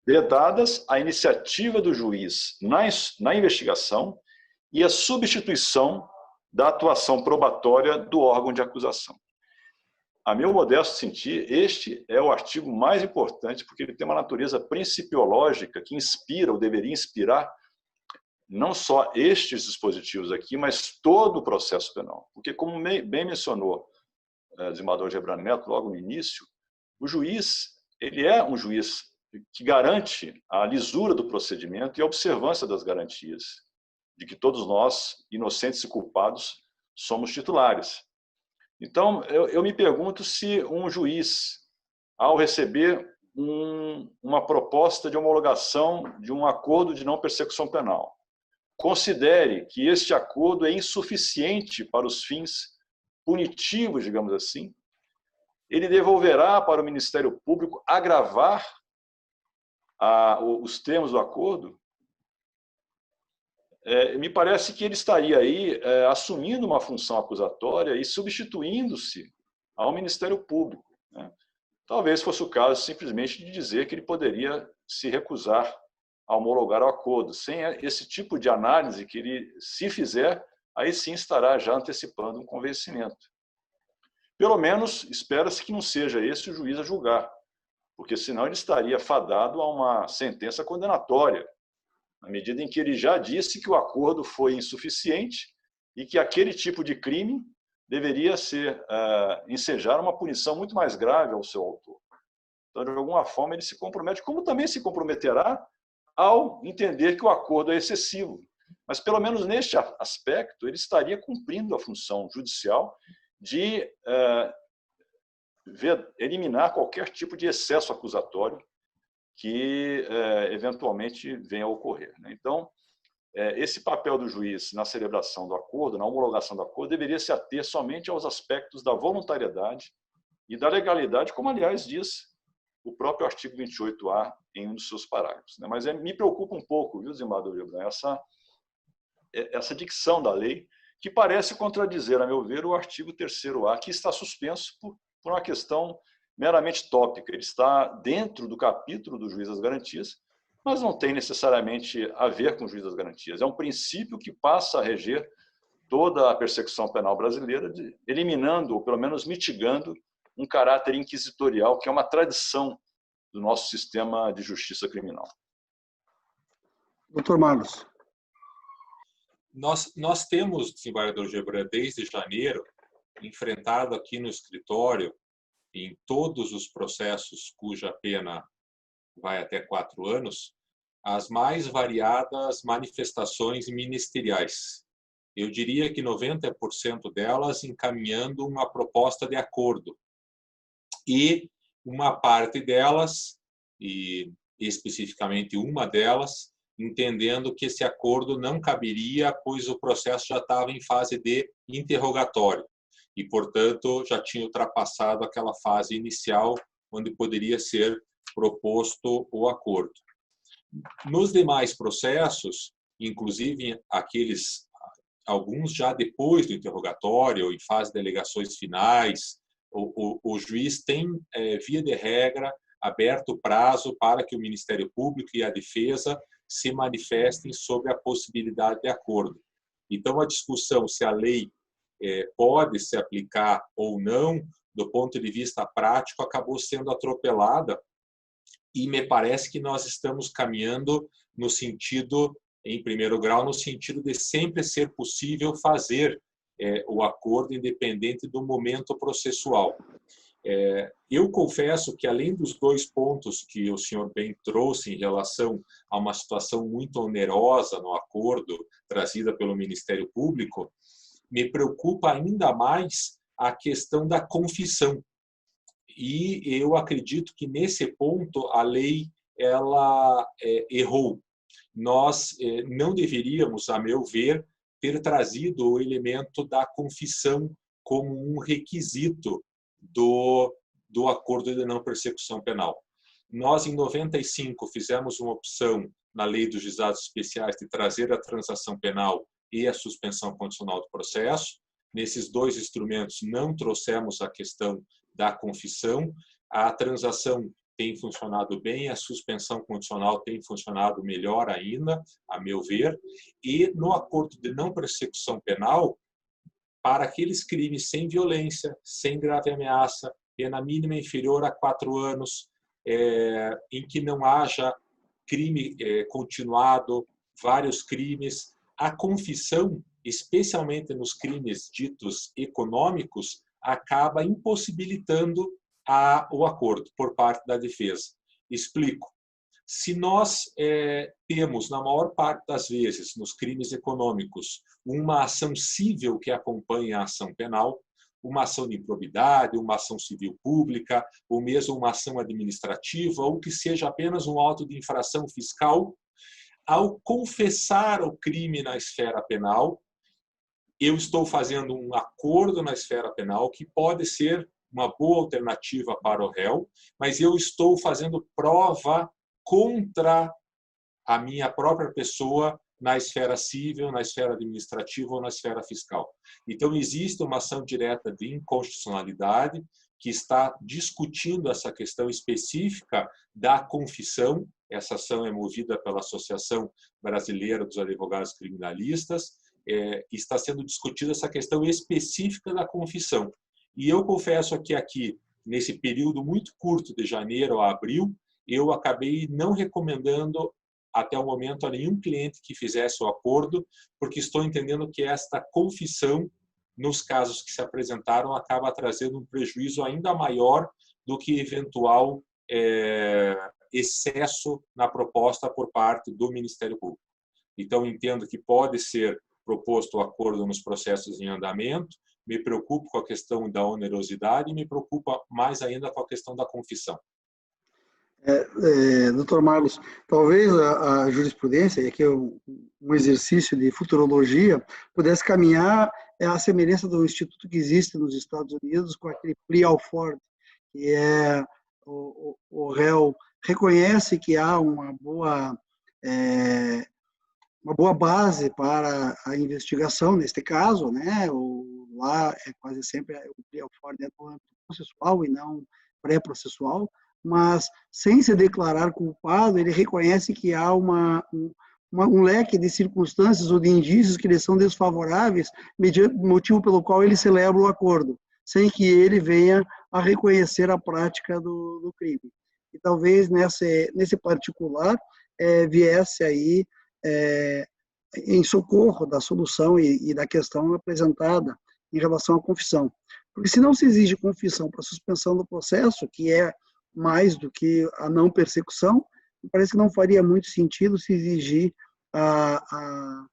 vedadas a iniciativa do juiz na investigação e a substituição da atuação probatória do órgão de acusação. A meu modesto sentir, este é o artigo mais importante, porque ele tem uma natureza principiológica que inspira, ou deveria inspirar, não só estes dispositivos aqui, mas todo o processo penal. Porque, como bem mencionou o desembargador Gebrand Neto logo no início, o juiz, ele é um juiz que garante a lisura do procedimento e a observância das garantias, de que todos nós, inocentes e culpados, somos titulares. Então, eu me pergunto se um juiz, ao receber uma proposta de homologação de um acordo de não persecução penal, considere que este acordo é insuficiente para os fins punitivos, digamos assim, ele devolverá para o Ministério Público agravar os termos do acordo. Me parece que ele estaria aí assumindo uma função acusatória e substituindo-se ao Ministério Público, né? Talvez fosse o caso simplesmente de dizer que ele poderia se recusar a homologar o acordo. Sem esse tipo de análise que ele, se fizer, aí sim estará já antecipando um convencimento. Pelo menos, espera-se que não seja esse o juiz a julgar, porque senão ele estaria fadado a uma sentença condenatória, na medida em que ele já disse que o acordo foi insuficiente e que aquele tipo de crime deveria ensejar uma punição muito mais grave ao seu autor. Então, de alguma forma, ele se compromete, como também se comprometerá ao entender que o acordo é excessivo. Mas, pelo menos neste aspecto, ele estaria cumprindo a função judicial de eliminar qualquer tipo de excesso acusatório que eventualmente venha a ocorrer. Então, esse papel do juiz na celebração do acordo, na homologação do acordo, deveria se ater somente aos aspectos da voluntariedade e da legalidade, como, aliás, diz o próprio artigo 28A em um dos seus parágrafos. Mas me preocupa um pouco, viu, desembargador Gebrand, essa dicção da lei, que parece contradizer, a meu ver, o artigo 3º-A, que está suspenso por uma questão meramente tópica. Ele está dentro do capítulo do juiz das garantias, mas não tem necessariamente a ver com o juiz das garantias. É um princípio que passa a reger toda a persecução penal brasileira, eliminando, ou pelo menos mitigando, um caráter inquisitorial, que é uma tradição do nosso sistema de justiça criminal. Doutor Marlos. Nós temos, desembargador Gebrand, desde janeiro, enfrentado aqui no escritório, em todos os processos cuja pena vai até 4 anos, as mais variadas manifestações ministeriais. Eu diria que 90% delas encaminhando uma proposta de acordo. E uma parte delas, e especificamente uma delas, entendendo que esse acordo não caberia, pois o processo já estava em fase de interrogatório e, portanto, já tinha ultrapassado aquela fase inicial onde poderia ser proposto o acordo. Nos demais processos, inclusive alguns já depois do interrogatório, em fase de alegações finais, o juiz tem, via de regra, aberto o prazo para que o Ministério Público e a defesa se manifestem sobre a possibilidade de acordo. Então, a discussão se a lei pode se aplicar ou não, do ponto de vista prático, acabou sendo atropelada e me parece que nós estamos caminhando no sentido, em primeiro grau, no sentido de sempre ser possível fazer o acordo independente do momento processual. Eu confesso que, além dos 2 pontos que o senhor bem trouxe em relação a uma situação muito onerosa no acordo trazida pelo Ministério Público, me preocupa ainda mais a questão da confissão. E eu acredito que, nesse ponto, a lei ela errou. Nós não deveríamos, a meu ver, ter trazido o elemento da confissão como um requisito do acordo de não persecução penal. Nós, em 95, fizemos uma opção na Lei dos Juizados Especiais de trazer a transação penal e a suspensão condicional do processo. Nesses dois instrumentos não trouxemos a questão da confissão. A transação tem funcionado bem, a suspensão condicional tem funcionado melhor ainda, a meu ver. E no acordo de não persecução penal, para aqueles crimes sem violência, sem grave ameaça, pena mínima inferior a 4 anos, em que não haja crime continuado, vários crimes, a confissão, especialmente nos crimes ditos econômicos, acaba impossibilitando o acordo por parte da defesa. Explico. Se nós temos, na maior parte das vezes, nos crimes econômicos, uma ação cível que acompanha a ação penal, uma ação de improbidade, uma ação civil pública, ou mesmo uma ação administrativa, ou que seja apenas um auto de infração fiscal, ao confessar o crime na esfera penal, eu estou fazendo um acordo na esfera penal que pode ser uma boa alternativa para o réu, mas eu estou fazendo prova contra a minha própria pessoa na esfera civil, na esfera administrativa ou na esfera fiscal. Então, existe uma ação direta de inconstitucionalidade que está discutindo essa questão específica da confissão. Essa ação é movida pela Associação Brasileira dos Advogados Criminalistas. Está sendo discutida essa questão específica da confissão. E eu confesso que aqui, nesse período muito curto de janeiro a abril, eu acabei não recomendando até o momento a nenhum cliente que fizesse o acordo, porque estou entendendo que esta confissão, nos casos que se apresentaram, acaba trazendo um prejuízo ainda maior do que eventual excesso na proposta por parte do Ministério Público. Então, entendo que pode ser proposto o acordo nos processos em andamento, me preocupo com a questão da onerosidade e me preocupa mais ainda com a questão da confissão. Doutor Marlos, talvez a jurisprudência, e aqui é um exercício de futurologia, pudesse caminhar à semelhança do instituto que existe nos Estados Unidos com aquele plea Alford, que é o réu reconhece que há uma boa base para a investigação, neste caso, né? Lá é quase sempre o plea Alford é no âmbito processual e não pré-processual, mas sem se declarar culpado, ele reconhece que há um leque de circunstâncias ou de indícios que lhe são desfavoráveis, mediante motivo pelo qual ele celebra o acordo, sem que ele venha a reconhecer a prática do crime. E talvez nesse particular viesse aí em socorro da solução e da questão apresentada em relação à confissão. Porque se não se exige confissão para suspensão do processo, que é mais do que a não persecução, parece que não faria muito sentido se exigir a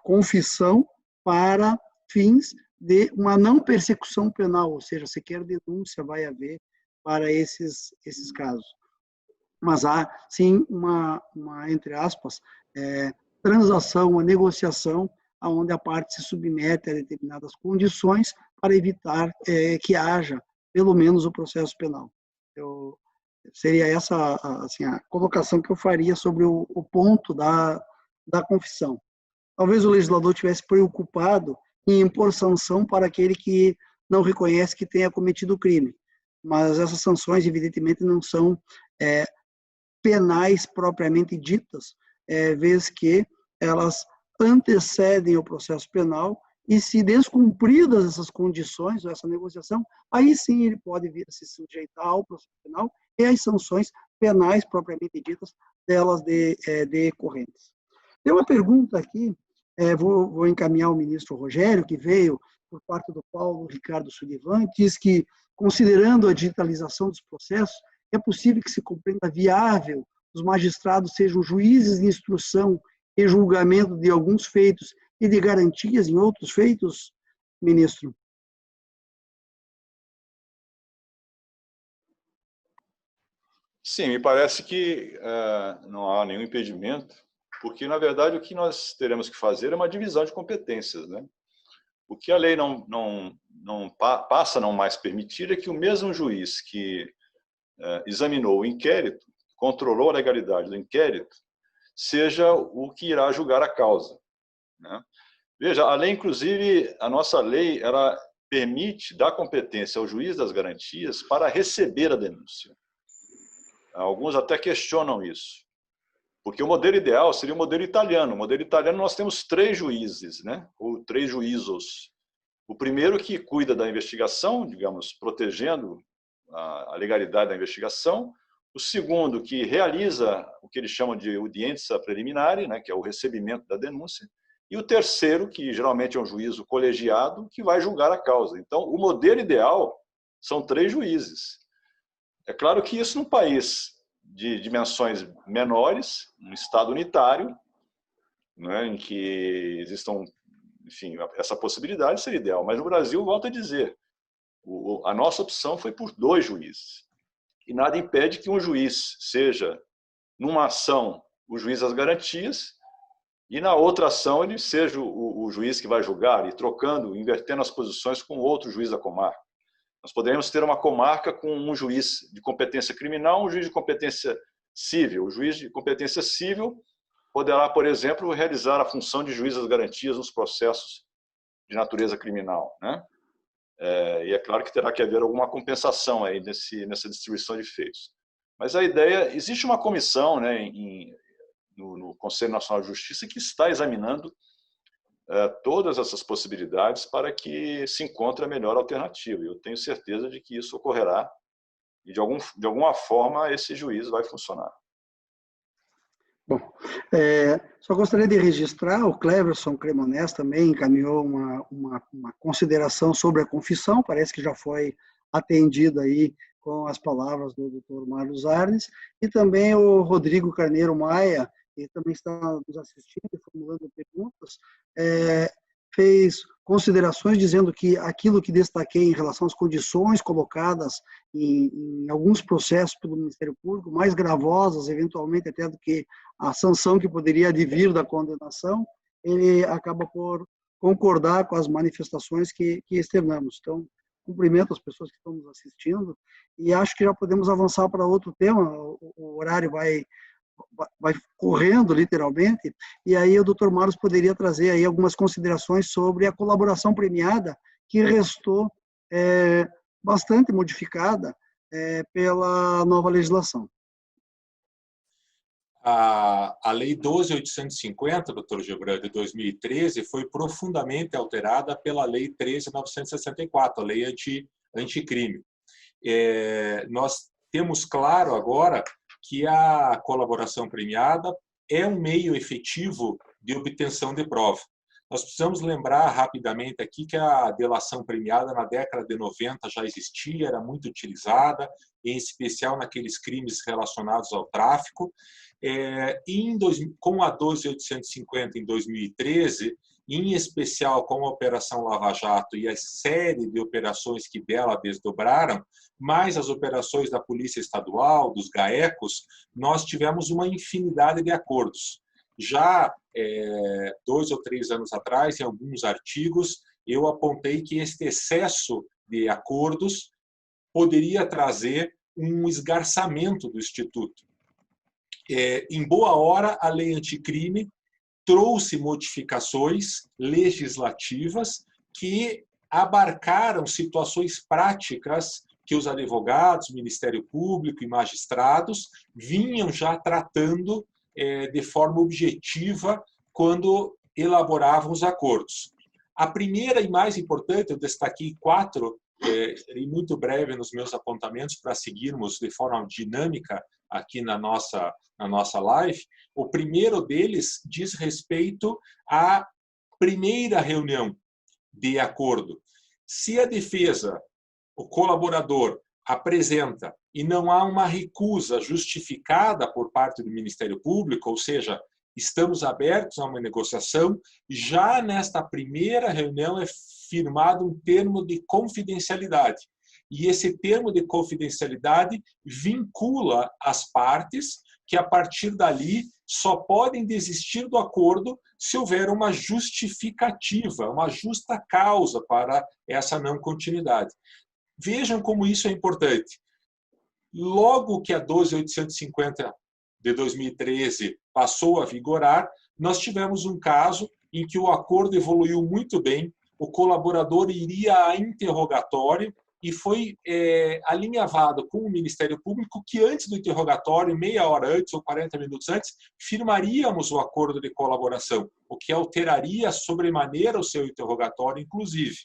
confissão para fins de uma não persecução penal, ou seja, sequer denúncia vai haver para esses casos. Mas há, sim, uma entre aspas, transação, uma negociação, onde a parte se submete a determinadas condições para evitar que haja, pelo menos, o processo penal. Seria essa assim, a colocação que eu faria sobre o ponto da confissão. Talvez o legislador tivesse preocupado em impor sanção para aquele que não reconhece que tenha cometido o crime, mas essas sanções, evidentemente, não são penais propriamente ditas, vez que elas antecedem o processo penal e, se descumpridas essas condições, essa negociação, aí sim ele pode vir a se sujeitar ao processo penal e às sanções penais propriamente ditas delas decorrentes. Tem uma pergunta aqui, vou encaminhar ao ministro Rogério, que veio por parte do Paulo Ricardo Sullivan, diz que, considerando a digitalização dos processos, é possível que se compreenda viável os magistrados sejam juízes de instrução e julgamento de alguns feitos e de garantias em outros feitos, ministro? Sim, me parece que não há nenhum impedimento, porque, na verdade, o que nós teremos que fazer é uma divisão de competências, né? O que a lei passa a não mais permitir é que o mesmo juiz que examinou o inquérito, controlou a legalidade do inquérito, seja o que irá julgar a causa, né? Veja, a lei, inclusive, a nossa lei, ela permite dar competência ao juiz das garantias para receber a denúncia. Alguns até questionam isso, porque o modelo ideal seria o modelo italiano. No modelo italiano nós temos 3 juízes, né? Ou 3 juízos. O primeiro que cuida da investigação, digamos, protegendo a legalidade da investigação. O segundo que realiza o que eles chamam de audiência preliminar, né? Que é o recebimento da denúncia. E o terceiro, que geralmente é um juízo colegiado, que vai julgar a causa. Então, o modelo ideal são 3 juízes. É claro que isso num país de dimensões menores, um estado unitário, né, em que existam, enfim, essa possibilidade seria ideal. Mas no Brasil, volto a dizer, a nossa opção foi por 2 juízes. E nada impede que um juiz seja, numa ação, o juiz das garantias, e na outra ação ele seja o juiz que vai julgar, e trocando, invertendo as posições com outro juiz da comarca. Nós poderíamos ter uma comarca com um juiz de competência criminal, um juiz de competência civil. O juiz de competência civil poderá, por exemplo, realizar a função de juiz das garantias nos processos de natureza criminal, né? E é claro que terá que haver alguma compensação aí nessa distribuição de feitos. Mas a ideia, existe uma comissão, né, no Conselho Nacional de Justiça que está examinando todas essas possibilidades para que se encontre a melhor alternativa. Eu tenho certeza de que isso ocorrerá e, de alguma forma, esse juiz vai funcionar. Bom, só gostaria de registrar, o Cleverson Cremonés também encaminhou uma consideração sobre a confissão, parece que já foi atendida aí com as palavras do Dr. Marlos Arnes, e também o Rodrigo Carneiro Maia, que também está nos assistindo e formulando perguntas, fez considerações dizendo que aquilo que destaquei em relação às condições colocadas em alguns processos pelo Ministério Público, mais gravosas, eventualmente até do que a sanção que poderia advir da condenação, ele acaba por concordar com as manifestações que externamos. Então, cumprimento as pessoas que estão nos assistindo e acho que já podemos avançar para outro tema. O horário vai correndo, literalmente, e aí o Dr. Marlos poderia trazer aí algumas considerações sobre a colaboração premiada, que restou bastante modificada pela nova legislação. A Lei 12.850, Dr. Gebran, de 2013, foi profundamente alterada pela Lei 13.964, a Lei Anticrime. Nós temos claro agora que a colaboração premiada é um meio efetivo de obtenção de prova. Nós precisamos lembrar rapidamente aqui que a delação premiada na década de 90 já existia, era muito utilizada, em especial naqueles crimes relacionados ao tráfico. Com a 12.850 em 2013, em especial com a Operação Lava Jato e a série de operações que dela desdobraram, mais as operações da Polícia Estadual, dos GAECOS, nós tivemos uma infinidade de acordos. Já 2 ou 3 anos atrás, em alguns artigos, eu apontei que este excesso de acordos poderia trazer um esgarçamento do Instituto. Em boa hora, a Lei Anticrime trouxe modificações legislativas que abarcaram situações práticas que os advogados, Ministério Público e magistrados vinham já tratando de forma objetiva quando elaboravam os acordos. A primeira e mais importante, eu destaquei 4, e muito breve nos meus apontamentos para seguirmos de forma dinâmica aqui na nossa live. O primeiro deles diz respeito à primeira reunião de acordo. Se a defesa, o colaborador, apresenta e não há uma recusa justificada por parte do Ministério Público, ou seja, estamos abertos a uma negociação, já nesta primeira reunião é firmado um termo de confidencialidade. E esse termo de confidencialidade vincula as partes que, a partir dali, só podem desistir do acordo se houver uma justificativa, uma justa causa para essa não continuidade. Vejam como isso é importante. Logo que a 12.850 de 2013 passou a vigorar, nós tivemos um caso em que o acordo evoluiu muito bem, o colaborador iria a interrogatório e foi alinhavado com o Ministério Público que antes do interrogatório, meia hora antes ou 40 minutos antes, firmaríamos o acordo de colaboração, o que alteraria sobremaneira o seu interrogatório, inclusive.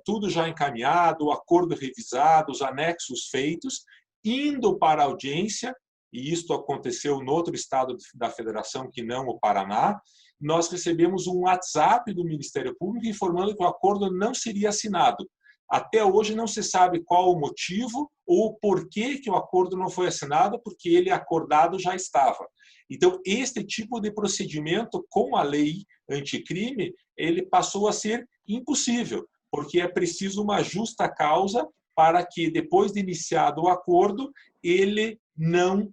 Tudo já encaminhado, o acordo revisado, os anexos feitos, indo para a audiência, e isto aconteceu no outro estado da federação que não o Paraná, nós recebemos um WhatsApp do Ministério Público informando que o acordo não seria assinado. Até hoje não se sabe qual o motivo ou o porquê que o acordo não foi assinado, porque ele acordado já estava. Então, este tipo de procedimento com a lei anticrime, ele passou a ser impossível, porque é preciso uma justa causa para que, depois de iniciado o acordo, ele não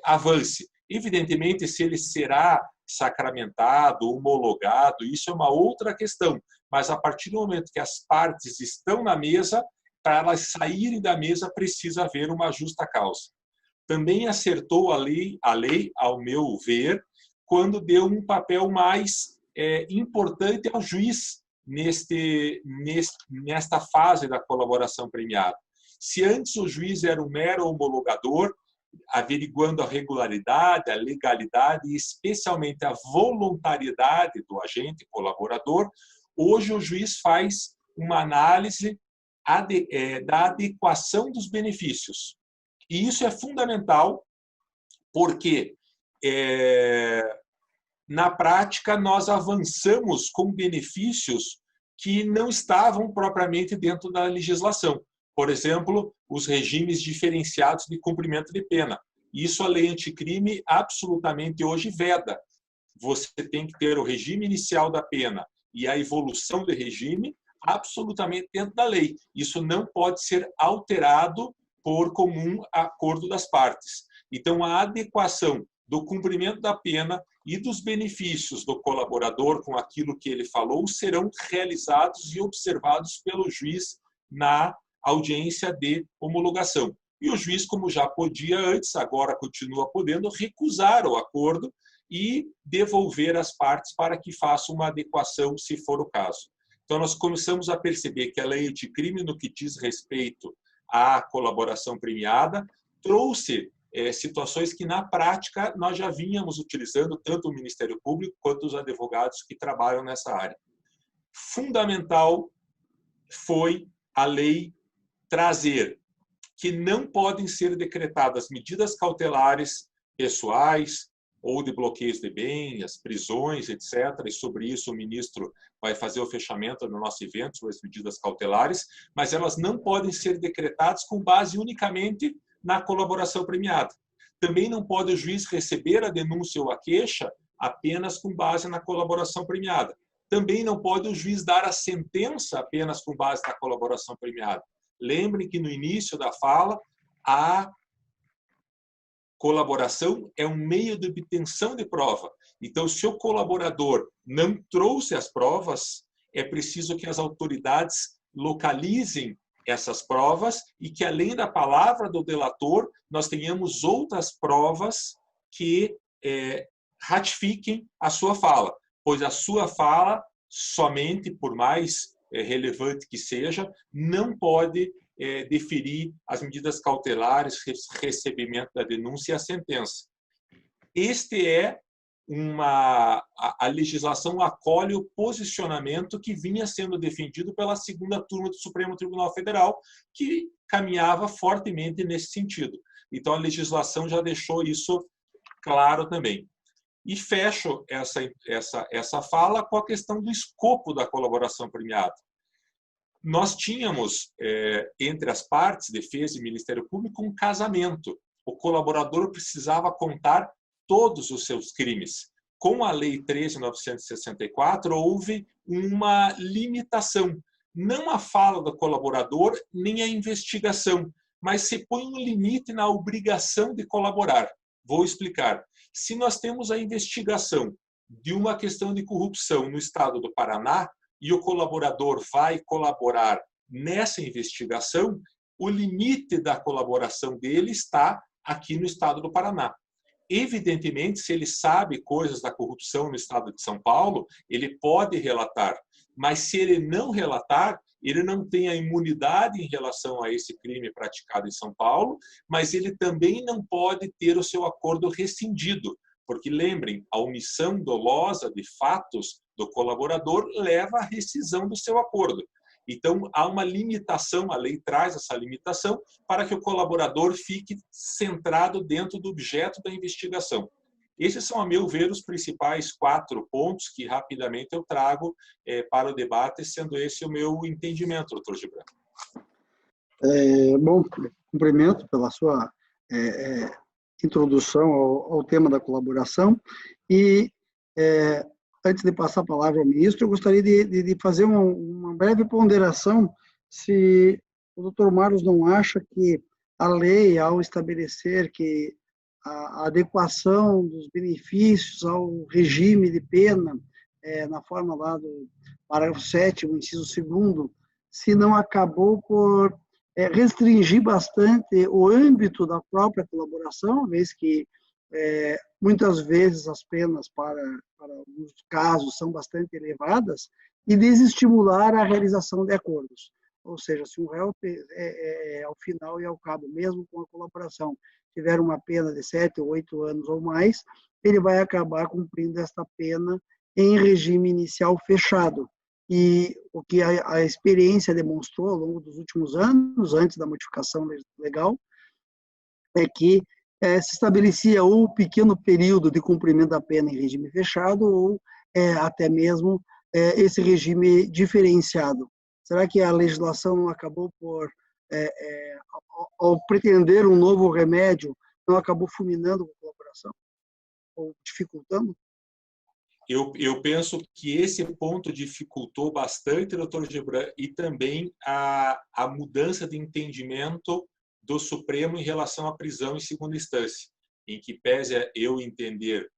avance. Evidentemente, se ele será sacramentado, homologado, isso é uma outra questão. Mas, a partir do momento que as partes estão na mesa, para elas saírem da mesa, precisa haver uma justa causa. Também acertou a lei, ao meu ver, quando deu um papel mais importante ao juiz nesta fase da colaboração premiada. Se antes o juiz era um mero homologador, averiguando a regularidade, a legalidade e especialmente a voluntariedade do agente colaborador, hoje o juiz faz uma análise da adequação dos benefícios. E isso é fundamental porque, na prática, nós avançamos com benefícios que não estavam propriamente dentro da legislação. Por exemplo, os regimes diferenciados de cumprimento de pena. Isso a lei anticrime absolutamente hoje veda. Você tem que ter o regime inicial da pena e a evolução do regime absolutamente dentro da lei. Isso não pode ser alterado por comum acordo das partes. Então, a adequação do cumprimento da pena e dos benefícios do colaborador com aquilo que ele falou serão realizados e observados pelo juiz na audiência de homologação. E o juiz, como já podia antes, agora continua podendo, recusar o acordo e devolver as partes para que faça uma adequação, se for o caso. Então, nós começamos a perceber que a lei anticrime, no que diz respeito à colaboração premiada, trouxe situações que, na prática, nós já vínhamos utilizando, tanto o Ministério Público quanto os advogados que trabalham nessa área. Fundamental foi a lei trazer que não podem ser decretadas medidas cautelares pessoais ou de bloqueios de bens, as prisões, etc. E sobre isso o ministro vai fazer o fechamento no nosso evento sobre as medidas cautelares, mas elas não podem ser decretadas com base unicamente na colaboração premiada. Também não pode o juiz receber a denúncia ou a queixa apenas com base na colaboração premiada. Também não pode o juiz dar a sentença apenas com base na colaboração premiada. Lembrem que no início da fala, a colaboração é um meio de obtenção de prova. Então, se o colaborador não trouxe as provas, é preciso que as autoridades localizem essas provas e que, além da palavra do delator, nós tenhamos outras provas que ratifiquem a sua fala, pois a sua fala, somente por mais relevante que seja, não pode deferir as medidas cautelares, recebimento da denúncia e a sentença. A legislação acolhe o posicionamento que vinha sendo defendido pela segunda turma do Supremo Tribunal Federal, que caminhava fortemente nesse sentido. Então, a legislação já deixou isso claro também. E fecho essa fala com a questão do escopo da colaboração premiada. Nós tínhamos, entre as partes, defesa e Ministério Público, um casamento. O colaborador precisava contar todos os seus crimes. Com a Lei 13.964, houve uma limitação. Não a fala do colaborador, nem a investigação, mas se põe um limite na obrigação de colaborar. Vou explicar. Se nós temos a investigação de uma questão de corrupção no estado do Paraná e o colaborador vai colaborar nessa investigação, o limite da colaboração dele está aqui no estado do Paraná. Evidentemente, se ele sabe coisas da corrupção no estado de São Paulo, ele pode relatar, mas se ele não relatar, ele não tem a imunidade em relação a esse crime praticado em São Paulo, mas ele também não pode ter o seu acordo rescindido, porque lembrem, a omissão dolosa de fatos do colaborador leva à rescisão do seu acordo. Então, há uma limitação, a lei traz essa limitação para que o colaborador fique centrado dentro do objeto da investigação. Esses são, a meu ver, os principais 4 pontos que rapidamente eu trago para o debate, sendo esse o meu entendimento, doutor Gibran. Bom, cumprimento pela sua introdução ao tema da colaboração e, antes de passar a palavra ao ministro, eu gostaria de fazer uma breve ponderação se o doutor Marlos não acha que a lei, ao estabelecer que a adequação dos benefícios ao regime de pena, na forma lá do parágrafo 7º, inciso 2º, se não acabou por restringir bastante o âmbito da própria colaboração, uma vez que muitas vezes as penas para alguns casos são bastante elevadas, e desestimular a realização de acordos. Ou seja, se o réu, ao final e ao cabo, mesmo com a colaboração, tiver uma pena de 7 ou 8 anos ou mais, ele vai acabar cumprindo esta pena em regime inicial fechado. E o que a experiência demonstrou ao longo dos últimos anos, antes da modificação legal, é que se estabelecia ou um pequeno período de cumprimento da pena em regime fechado ou até mesmo esse regime diferenciado. Será que a legislação não acabou por, ao pretender um novo remédio, não acabou fulminando a colaboração? Ou dificultando? Eu penso que esse ponto dificultou bastante, doutor Gibran, e também a mudança de entendimento do Supremo em relação à prisão em segunda instância, em que pese eu entender,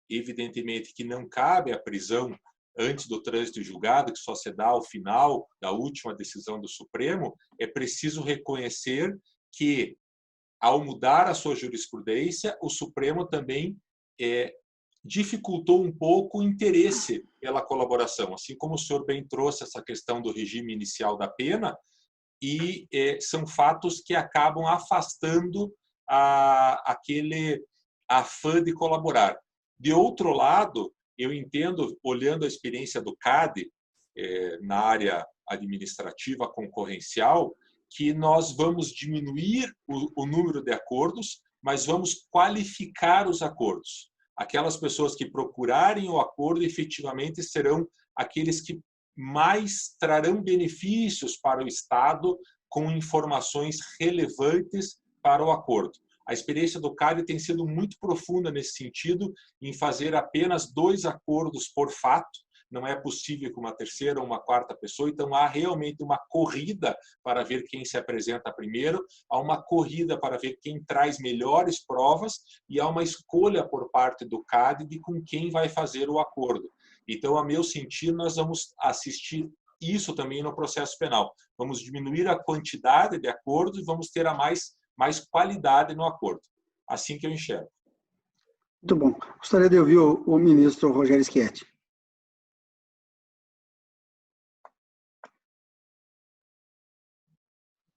evidentemente, que não cabe a prisão antes do trânsito julgado, que só se dá ao final da última decisão do Supremo, é preciso reconhecer que, ao mudar a sua jurisprudência, o Supremo também dificultou um pouco o interesse pela colaboração, assim como o senhor bem trouxe essa questão do regime inicial da pena, e são fatos que acabam afastando aquele afã de colaborar. De outro lado, eu entendo, olhando a experiência do CADE na área administrativa concorrencial, que nós vamos diminuir o número de acordos, mas vamos qualificar os acordos. Aquelas pessoas que procurarem o acordo efetivamente serão aqueles que mais trarão benefícios para o Estado com informações relevantes para o acordo. A experiência do CADE tem sido muito profunda nesse sentido, em fazer apenas 2 acordos por fato. Não é possível com uma terceira ou uma quarta pessoa, então há realmente uma corrida para ver quem se apresenta primeiro, há uma corrida para ver quem traz melhores provas e há uma escolha por parte do CADE de com quem vai fazer o acordo. Então, a meu sentir, nós vamos assistir isso também no processo penal. Vamos diminuir a quantidade de acordos e vamos ter mais qualidade no acordo. Assim que eu enxergo. Muito bom. Gostaria de ouvir o ministro Rogério Schietti.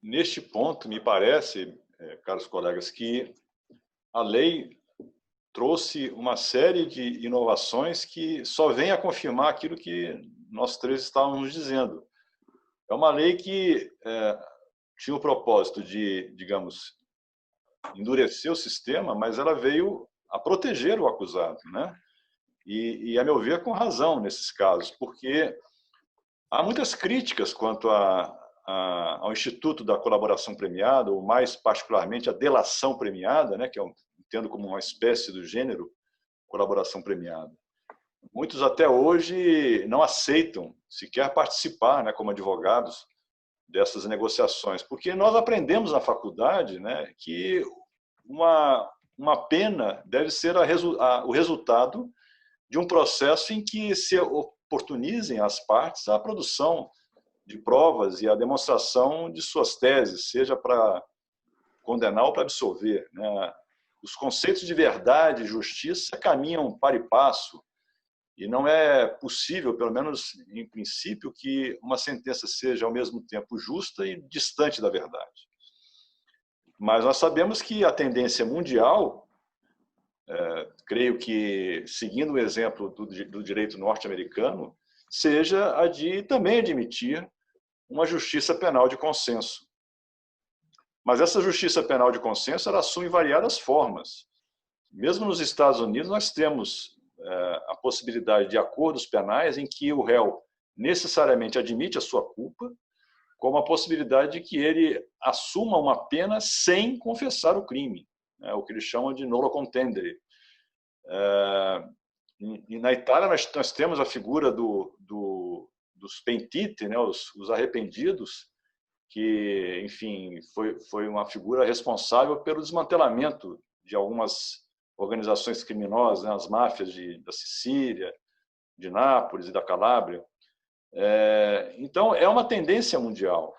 Neste ponto, me parece, caros colegas, que a lei trouxe uma série de inovações que só vem a confirmar aquilo que nós 3 estávamos dizendo. É uma lei que tinha o propósito de, digamos, endurecer o sistema, mas ela veio a proteger o acusado, né? E a meu ver, com razão nesses casos, porque há muitas críticas quanto ao Instituto da Colaboração Premiada, ou mais particularmente a delação premiada, né, que eu entendo como uma espécie do gênero colaboração premiada. Muitos até hoje não aceitam sequer participar, né, como advogados, dessas negociações, porque nós aprendemos na faculdade, né, que uma uma pena deve ser o resultado de um processo em que se oportunizem as partes a produção de provas e a demonstração de suas teses, seja para condenar ou para absolver, né? Os conceitos de verdade e justiça caminham para e passo, e não é possível, pelo menos em princípio, que uma sentença seja ao mesmo tempo justa e distante da verdade. Mas nós sabemos que a tendência mundial, creio que, seguindo o exemplo do direito norte-americano, seja a de também admitir uma justiça penal de consenso. Mas essa justiça penal de consenso ela assume variadas formas. Mesmo nos Estados Unidos, nós temos a possibilidade de acordos penais em que o réu necessariamente admite a sua culpa, como a possibilidade de que ele assuma uma pena sem confessar o crime, né? O que eles chamam de nolo contendere. E na Itália nós temos a figura dos pentiti, né? Os arrependidos, que, enfim, foi uma figura responsável pelo desmantelamento de algumas organizações criminosas, né? As máfias da Sicília, de Nápoles e da Calábria. Então, é uma tendência mundial.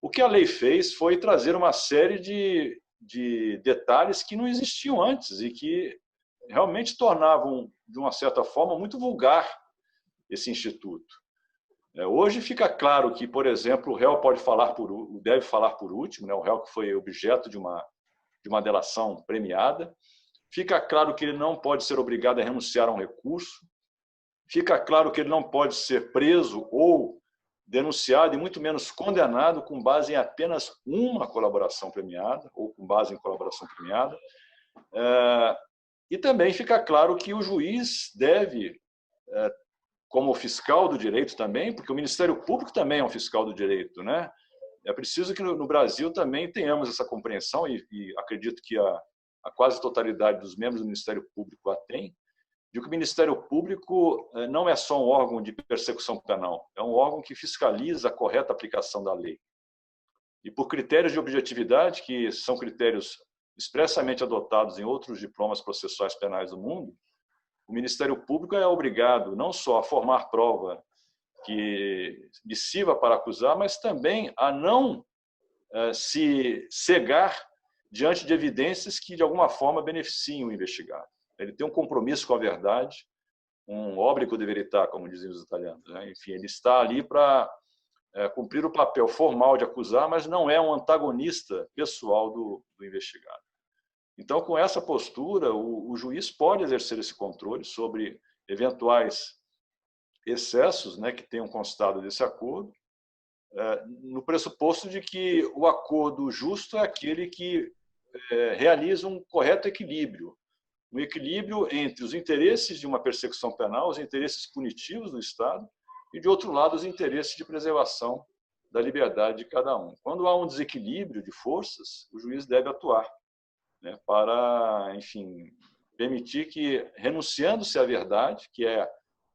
O que a lei fez foi trazer uma série de detalhes que não existiam antes e que realmente tornavam, de uma certa forma, muito vulgar esse instituto. Hoje fica claro que, por exemplo, o réu deve falar por último, né? O réu que foi objeto de uma delação premiada. Fica claro que ele não pode ser obrigado a renunciar a um recurso. Fica claro que ele não pode ser preso ou denunciado, e muito menos condenado, com base em apenas uma colaboração premiada, ou com base em colaboração premiada. E também fica claro que o juiz deve, como fiscal do direito também, porque o Ministério Público também é um fiscal do direito, né? É preciso que no Brasil também tenhamos essa compreensão, e acredito que a quase totalidade dos membros do Ministério Público a tem, de que o Ministério Público não é só um órgão de persecução penal, é um órgão que fiscaliza a correta aplicação da lei. E por critérios de objetividade, que são critérios expressamente adotados em outros diplomas processuais penais do mundo, o Ministério Público é obrigado não só a formar prova que lhe sirva para acusar, mas também a não se cegar diante de evidências que, de alguma forma, beneficiem o investigado. Ele tem um compromisso com a verdade, um obbligo de verità, como dizem os italianos, né? Enfim, ele está ali para cumprir o papel formal de acusar, mas não é um antagonista pessoal do investigado. Então, com essa postura, o juiz pode exercer esse controle sobre eventuais excessos, né, que tenham constado desse acordo, no pressuposto de que o acordo justo é aquele que realiza um correto equilíbrio, um equilíbrio entre os interesses de uma persecução penal, os interesses punitivos do Estado, e, de outro lado, os interesses de preservação da liberdade de cada um. Quando há um desequilíbrio de forças, o juiz deve atuar, né, para, enfim, permitir que, renunciando-se à verdade, que é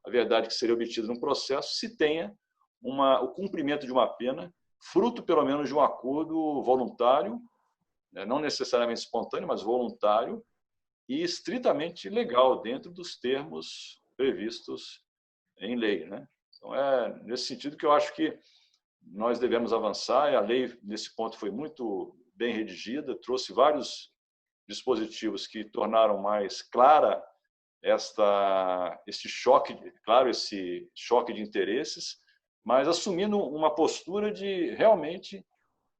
a verdade que seria obtida num processo, se tenha o cumprimento de uma pena, fruto, pelo menos, de um acordo voluntário, né, não necessariamente espontâneo, mas voluntário, e estritamente legal, dentro dos termos previstos em lei, né? Então, é nesse sentido que eu acho que nós devemos avançar, e a lei, nesse ponto, foi muito bem redigida, trouxe vários dispositivos que tornaram mais clara esse choque de interesses, mas assumindo uma postura de realmente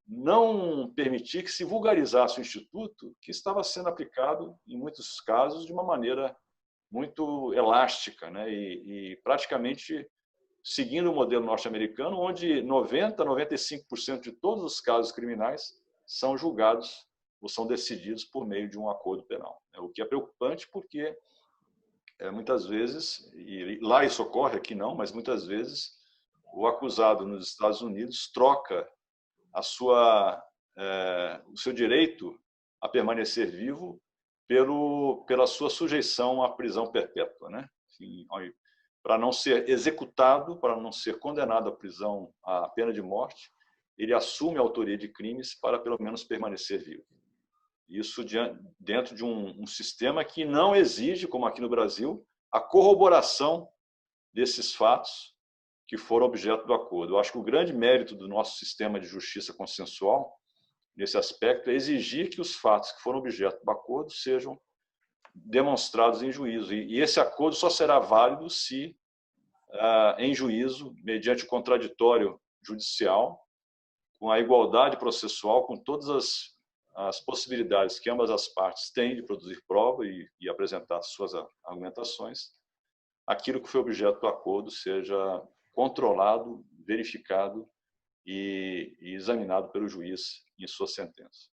não permitir que se vulgarizasse o Instituto, que estava sendo aplicado, em muitos casos, de uma maneira muito elástica, né? E praticamente seguindo o modelo norte-americano, onde 90% a 95% de todos os casos criminais são julgados ou são decididos por meio de um acordo penal. O que é preocupante porque, muitas vezes, e lá isso ocorre, aqui não, mas muitas vezes, o acusado nos Estados Unidos troca o seu direito a permanecer vivo pela sua sujeição à prisão perpétua, né? Para não ser executado, para não ser condenado à pena de morte, ele assume a autoria de crimes para, pelo menos, permanecer vivo. Isso dentro de um sistema que não exige, como aqui no Brasil, a corroboração desses fatos que foram objeto do acordo. Eu acho que o grande mérito do nosso sistema de justiça consensual, nesse aspecto, é exigir que os fatos que foram objeto do acordo sejam demonstrados em juízo. E esse acordo só será válido se, em juízo, mediante o contraditório judicial, com a igualdade processual, com todas as possibilidades que ambas as partes têm de produzir prova e apresentar suas argumentações, aquilo que foi objeto do acordo seja controlado, verificado e examinado pelo juiz em sua sentença.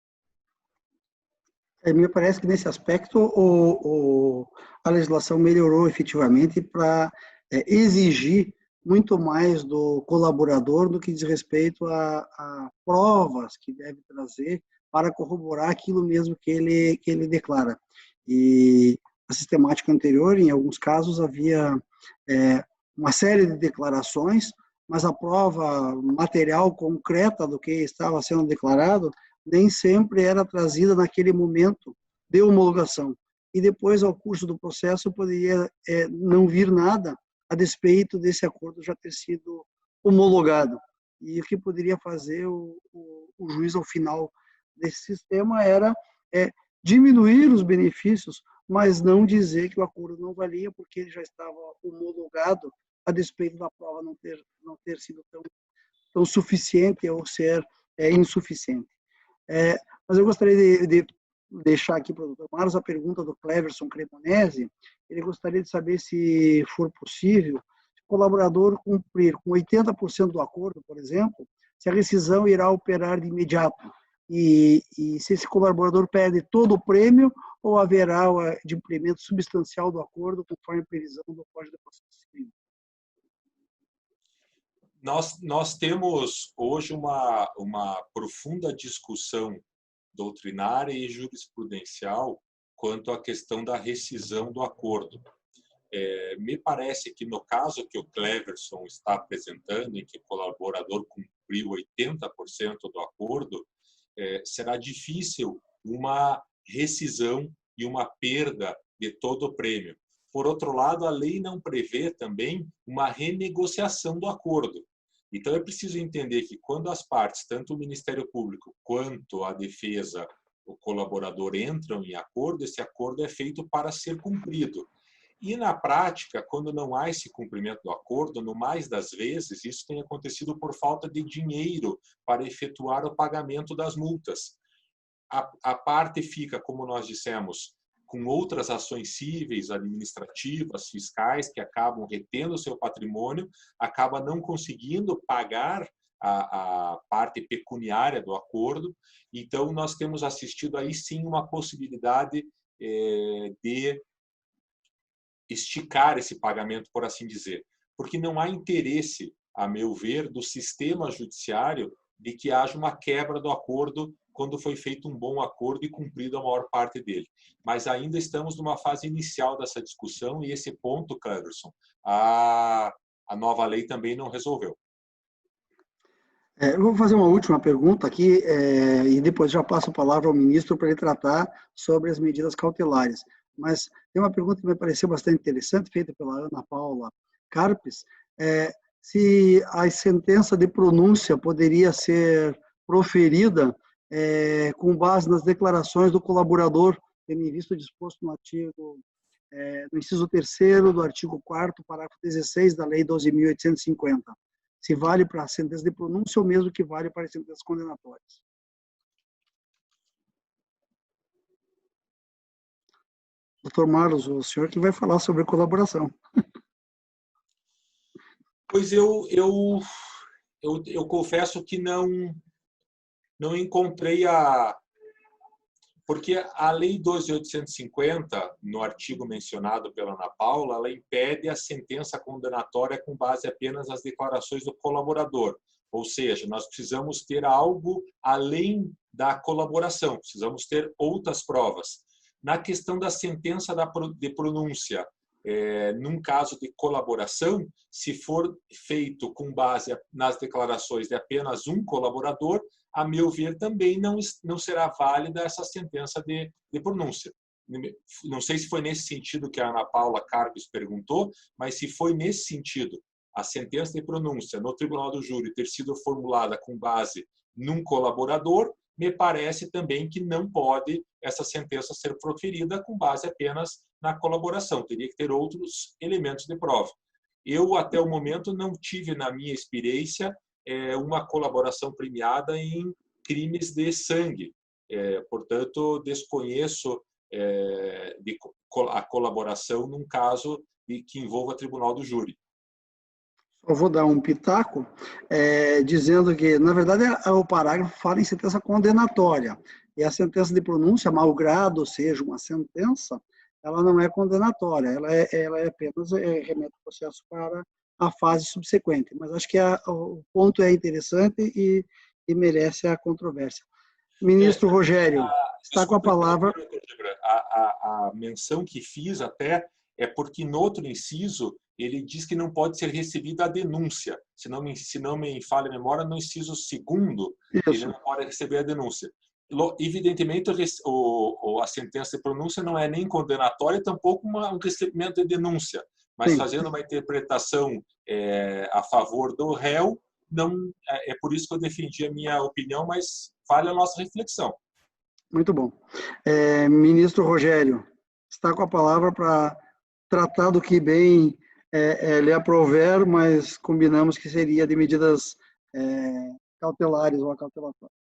Me parece que, nesse aspecto, a legislação melhorou efetivamente para exigir muito mais do colaborador do que diz respeito a provas que deve trazer para corroborar aquilo mesmo que ele declara. E a sistemática anterior, em alguns casos, havia uma série de declarações, mas a prova material concreta do que estava sendo declarado nem sempre era trazida naquele momento de homologação. E depois, ao curso do processo, poderia não vir nada a despeito desse acordo já ter sido homologado. E o que poderia fazer o juiz ao final desse sistema era diminuir os benefícios, mas não dizer que o acordo não valia porque ele já estava homologado, a despeito da prova não ter sido tão suficiente ou ser insuficiente. Mas eu gostaria de deixar aqui para o Dr. Marlos a pergunta do Cleverson Cremonese. Ele gostaria de saber, se for possível, se o colaborador cumprir com 80% do acordo, por exemplo, se a rescisão irá operar de imediato e se esse colaborador perde todo o prêmio ou haverá o adimplemento substancial do acordo conforme a previsão do Código de Processo Civil. Nós temos hoje uma profunda discussão doutrinária e jurisprudencial quanto à questão da rescisão do acordo. Me parece que no caso que o Cleverson está apresentando, em que o colaborador cumpriu 80% do acordo, será difícil uma rescisão e uma perda de todo o prêmio. Por outro lado, a lei não prevê também uma renegociação do acordo. Então, é preciso entender que quando as partes, tanto o Ministério Público quanto a defesa, o colaborador, entram em acordo, esse acordo é feito para ser cumprido. E, na prática, quando não há esse cumprimento do acordo, no mais das vezes, isso tem acontecido por falta de dinheiro para efetuar o pagamento das multas. A parte fica, como nós dissemos, com outras ações cíveis, administrativas, fiscais, que acabam retendo o seu patrimônio, acaba não conseguindo pagar a parte pecuniária do acordo. Então, nós temos assistido aí sim uma possibilidade de esticar esse pagamento, por assim dizer, porque não há interesse, a meu ver, do sistema judiciário de que haja uma quebra do acordo quando foi feito um bom acordo e cumprido a maior parte dele. Mas ainda estamos numa fase inicial dessa discussão e esse ponto, Cleverson, a nova lei também não resolveu. Eu vou fazer uma última pergunta aqui e depois já passo a palavra ao ministro para ele tratar sobre as medidas cautelares. Mas tem uma pergunta que me pareceu bastante interessante, feita pela Ana Paula Carpes, se a sentença de pronúncia poderia ser proferida com base nas declarações do colaborador, tendo em vista o disposto no artigo, no inciso 3º do artigo 4º, parágrafo 16 da Lei 12.850. Se vale para a sentença de pronúncia ou mesmo que vale para as sentenças condenatórias. Doutor Marlos, o senhor que vai falar sobre colaboração. Pois eu confesso que não encontrei porque a Lei 12.850, no artigo mencionado pela Ana Paula, ela impede a sentença condenatória com base apenas nas declarações do colaborador. Ou seja, nós precisamos ter algo além da colaboração, precisamos ter outras provas. Na questão da sentença de pronúncia, num caso de colaboração, se for feito com base nas declarações de apenas um colaborador, a meu ver, também não será válida essa sentença de pronúncia. Não sei se foi nesse sentido que a Ana Paula Carpes perguntou, mas se foi nesse sentido, a sentença de pronúncia no Tribunal do Júri ter sido formulada com base num colaborador, me parece também que não pode essa sentença ser proferida com base apenas na colaboração. Teria que ter outros elementos de prova. Eu, até o momento, não tive na minha experiência uma colaboração premiada em crimes de sangue. Portanto, desconheço a colaboração num caso que envolva Tribunal do Júri. Eu vou dar um pitaco, dizendo que, na verdade, o parágrafo fala em sentença condenatória. E a sentença de pronúncia, malgrado seja uma sentença, ela não é condenatória, ela é apenas remete o processo para a fase subsequente. Mas acho que o ponto é interessante e merece a controvérsia. Ministro Rogério, está com a palavra. A menção que fiz até é porque no outro inciso ele diz que não pode ser recebida a denúncia. Se não me falha a memória, no inciso 2º, ele não pode receber a denúncia. Evidentemente, a sentença de pronúncia não é nem condenatória, tampouco um recebimento de denúncia. Mas fazendo uma interpretação a favor do réu, não, é por isso que eu defendi a minha opinião, mas vale a nossa reflexão. Muito bom. Ministro Rogério, está com a palavra para tratar do que bem lhe aprover, mas combinamos que seria de medidas cautelares ou acautelatórias.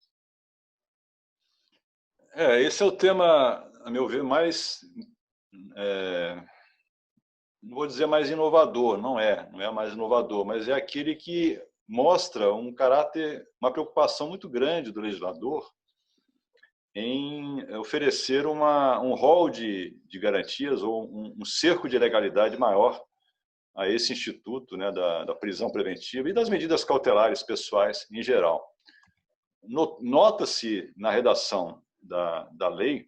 Esse é o tema, a meu ver, mais, não vou dizer mais inovador, não é mais inovador, mas é aquele que mostra um caráter, uma preocupação muito grande do legislador em oferecer um rol de garantias ou um cerco de legalidade maior a esse instituto, né, da prisão preventiva e das medidas cautelares pessoais em geral. Nota-se na redação da lei,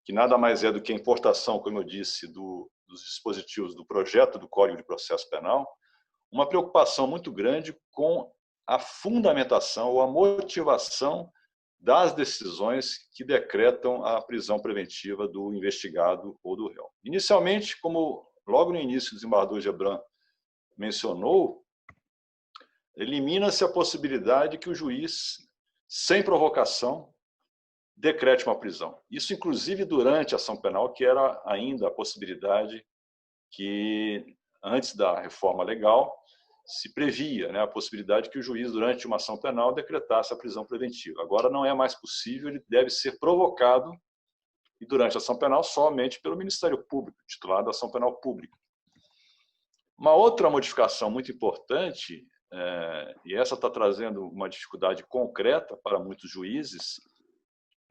que nada mais é do que a importação, como eu disse, dos dispositivos do projeto do Código de Processo Penal, uma preocupação muito grande com a fundamentação ou a motivação das decisões que decretam a prisão preventiva do investigado ou do réu. Inicialmente, como logo no início o desembargador Gebran mencionou, elimina-se a possibilidade que o juiz, sem provocação, decrete uma prisão. Isso, inclusive, durante a ação penal, que era ainda a possibilidade que, antes da reforma legal, se previa, né, a possibilidade que o juiz, durante uma ação penal, decretasse a prisão preventiva. Agora não é mais possível, ele deve ser provocado, e durante a ação penal, somente pelo Ministério Público, titular da ação penal pública. Uma outra modificação muito importante, e essa está trazendo uma dificuldade concreta para muitos juízes,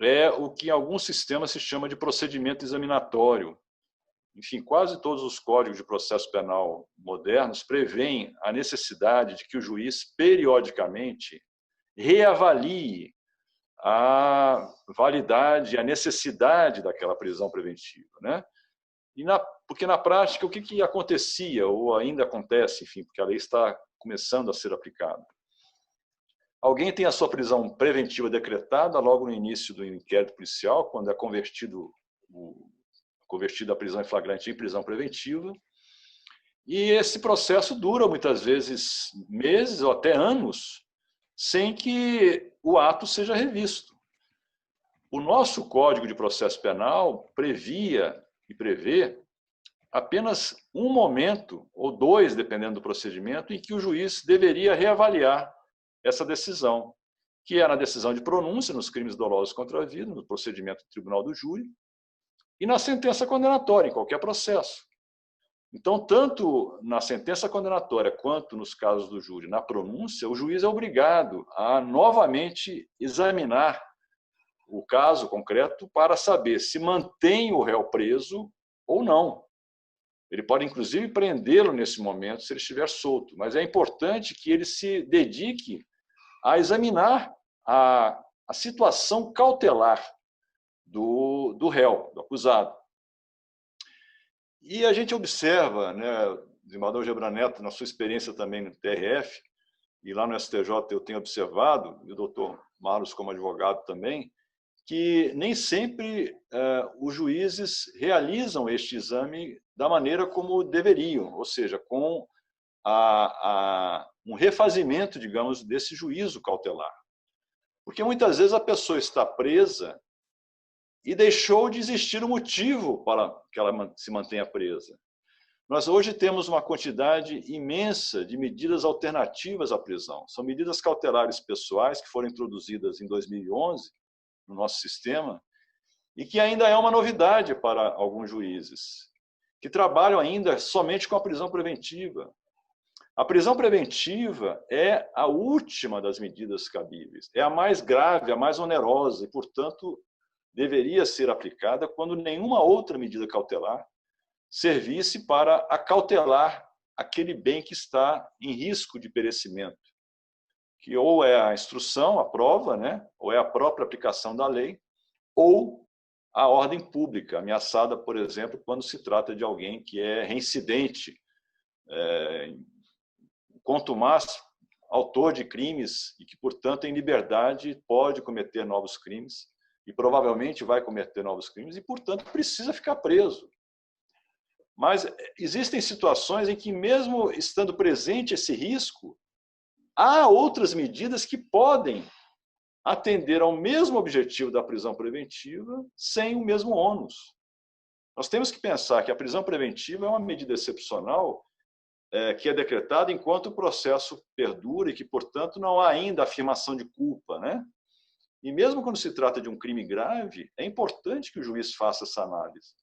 é o que em alguns sistemas se chama de procedimento examinatório. Enfim, quase todos os códigos de processo penal modernos prevêem a necessidade de que o juiz, periodicamente, reavalie a validade, a necessidade daquela prisão preventiva, né? Porque na prática, o que acontecia, ou ainda acontece, enfim, porque a lei está começando a ser aplicada. Alguém tem a sua prisão preventiva decretada logo no início do inquérito policial, quando é convertida a prisão em flagrante em prisão preventiva, e esse processo dura muitas vezes meses ou até anos, sem que o ato seja revisto. O nosso Código de Processo Penal previa e prevê apenas um momento, ou dois, dependendo do procedimento, em que o juiz deveria reavaliar essa decisão, que é na decisão de pronúncia nos crimes dolosos contra a vida, no procedimento do Tribunal do Júri, e na sentença condenatória, em qualquer processo. Então, tanto na sentença condenatória quanto nos casos do júri, na pronúncia, o juiz é obrigado a novamente examinar o caso concreto para saber se mantém o réu preso ou não. Ele pode, inclusive, prendê-lo nesse momento se ele estiver solto, mas é importante que ele se dedique a examinar a situação cautelar do réu, do acusado. E a gente observa, né, o desembargador Gebran Neto, na sua experiência também no TRF, e lá no STJ eu tenho observado, e o doutor Marlos como advogado também, que nem sempre os juízes realizam este exame da maneira como deveriam, ou seja, com um refazimento, digamos, desse juízo cautelar. Porque muitas vezes a pessoa está presa e deixou de existir o motivo para que ela se mantenha presa. Nós hoje temos uma quantidade imensa de medidas alternativas à prisão. São medidas cautelares pessoais que foram introduzidas em 2011 no nosso sistema e que ainda é uma novidade para alguns juízes, que trabalham ainda somente com a prisão preventiva. A prisão preventiva é a última das medidas cabíveis, é a mais grave, a mais onerosa e, portanto, deveria ser aplicada quando nenhuma outra medida cautelar servisse para acautelar aquele bem que está em risco de perecimento, que ou é a instrução, a prova, né, ou é a própria aplicação da lei, ou a ordem pública, ameaçada, por exemplo, quando se trata de alguém que é reincidente, contumaz, autor de crimes e que, portanto, em liberdade pode cometer novos crimes e provavelmente vai cometer novos crimes e, portanto, precisa ficar preso. Mas existem situações em que, mesmo estando presente esse risco, há outras medidas que podem atender ao mesmo objetivo da prisão preventiva sem o mesmo ônus. Nós temos que pensar que a prisão preventiva é uma medida excepcional que é decretada enquanto o processo perdura e que, portanto, não há ainda afirmação de culpa, né? E mesmo quando se trata de um crime grave, é importante que o juiz faça essa análise.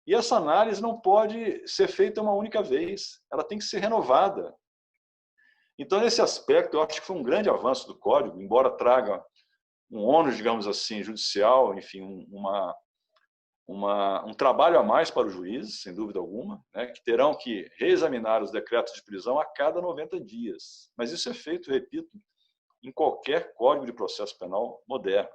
E essa análise não pode ser feita uma única vez, ela tem que ser renovada. Então, nesse aspecto, eu acho que foi um grande avanço do Código, embora traga um ônus, digamos assim, judicial, enfim, um trabalho a mais para os juízes, sem dúvida alguma, né, que terão que reexaminar os decretos de prisão a cada 90 dias. Mas isso é feito, repito, em qualquer Código de Processo Penal moderno.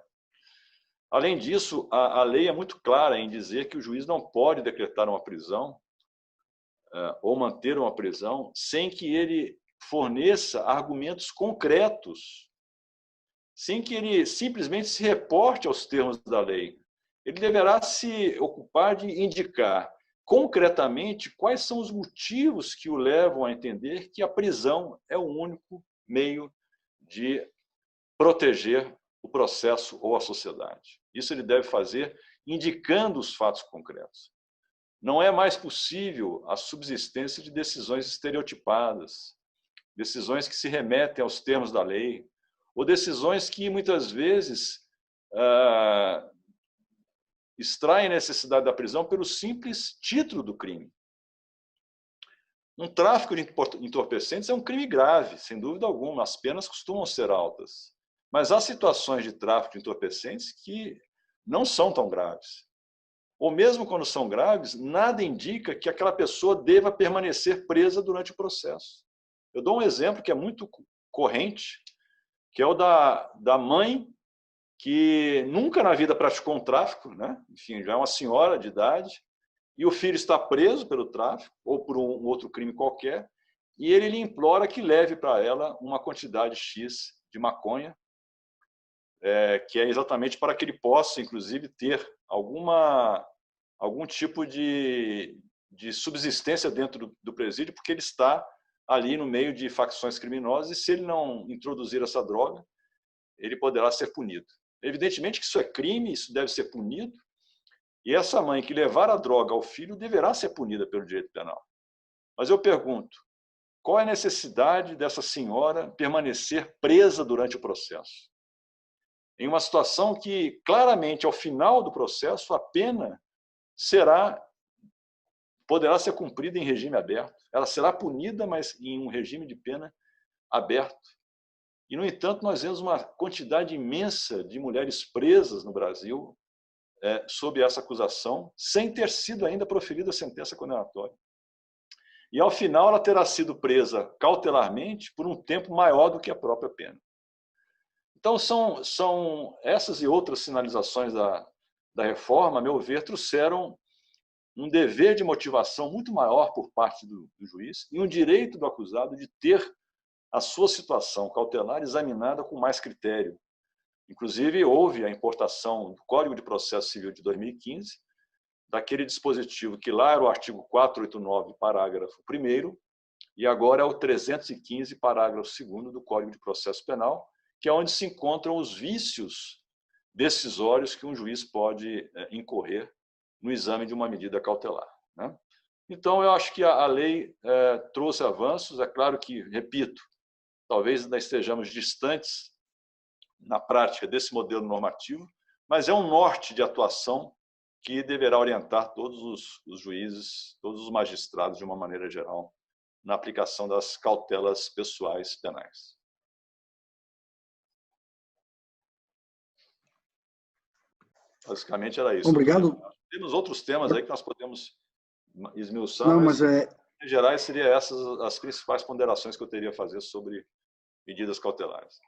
Além disso, a lei é muito clara em dizer que o juiz não pode decretar uma prisão ou manter uma prisão sem que ele forneça argumentos concretos, sem que ele simplesmente se reporte aos termos da lei. Ele deverá se ocupar de indicar concretamente quais são os motivos que o levam a entender que a prisão é o único meio de proteger o processo ou a sociedade. Isso ele deve fazer indicando os fatos concretos. Não é mais possível a subsistência de decisões estereotipadas, decisões que se remetem aos termos da lei, ou decisões que muitas vezes extraem a necessidade da prisão pelo simples título do crime. Um tráfico de entorpecentes é um crime grave, sem dúvida alguma, as penas costumam ser altas. Mas há situações de tráfico de entorpecentes que não são tão graves. Ou mesmo quando são graves, nada indica que aquela pessoa deva permanecer presa durante o processo. Eu dou um exemplo que é muito corrente, que é o da mãe que nunca na vida praticou um tráfico, né? Enfim, já é uma senhora de idade, e o filho está preso pelo tráfico ou por um outro crime qualquer, e ele lhe implora que leve para ela uma quantidade X de maconha, que é exatamente para que ele possa, inclusive, ter algum tipo de subsistência dentro do presídio, porque ele está ali no meio de facções criminosas, e se ele não introduzir essa droga, ele poderá ser punido. Evidentemente que isso é crime, isso deve ser punido, e essa mãe que levar a droga ao filho deverá ser punida pelo direito penal. Mas eu pergunto, qual é a necessidade dessa senhora permanecer presa durante o processo? Em uma situação que, claramente, ao final do processo, a pena poderá ser cumprida em regime aberto. Ela será punida, mas em um regime de pena aberto. E, no entanto, nós vemos uma quantidade imensa de mulheres presas no Brasil sob essa acusação, sem ter sido ainda proferida a sentença condenatória. E, ao final, ela terá sido presa cautelarmente por um tempo maior do que a própria pena. Então, são essas e outras sinalizações da reforma, a meu ver, trouxeram um dever de motivação muito maior por parte do juiz e um direito do acusado de ter a sua situação cautelar examinada com mais critério. Inclusive, houve a importação do Código de Processo Civil de 2015, daquele dispositivo que lá era o artigo 489, parágrafo 1º, e agora é o 315, parágrafo 2º do Código de Processo Penal, que é onde se encontram os vícios decisórios que um juiz pode incorrer no exame de uma medida cautelar, né? Então, eu acho que a lei trouxe avanços. É claro que, repito, talvez ainda estejamos distantes na prática desse modelo normativo, mas é um norte de atuação que deverá orientar todos os juízes, todos os magistrados, de uma maneira geral, na aplicação das cautelas pessoais penais. Basicamente era isso. Obrigado. Temos outros temas aí que nós podemos esmiuçar, Não, mas mas em geral seriam essas as principais ponderações que eu teria a fazer sobre medidas cautelares.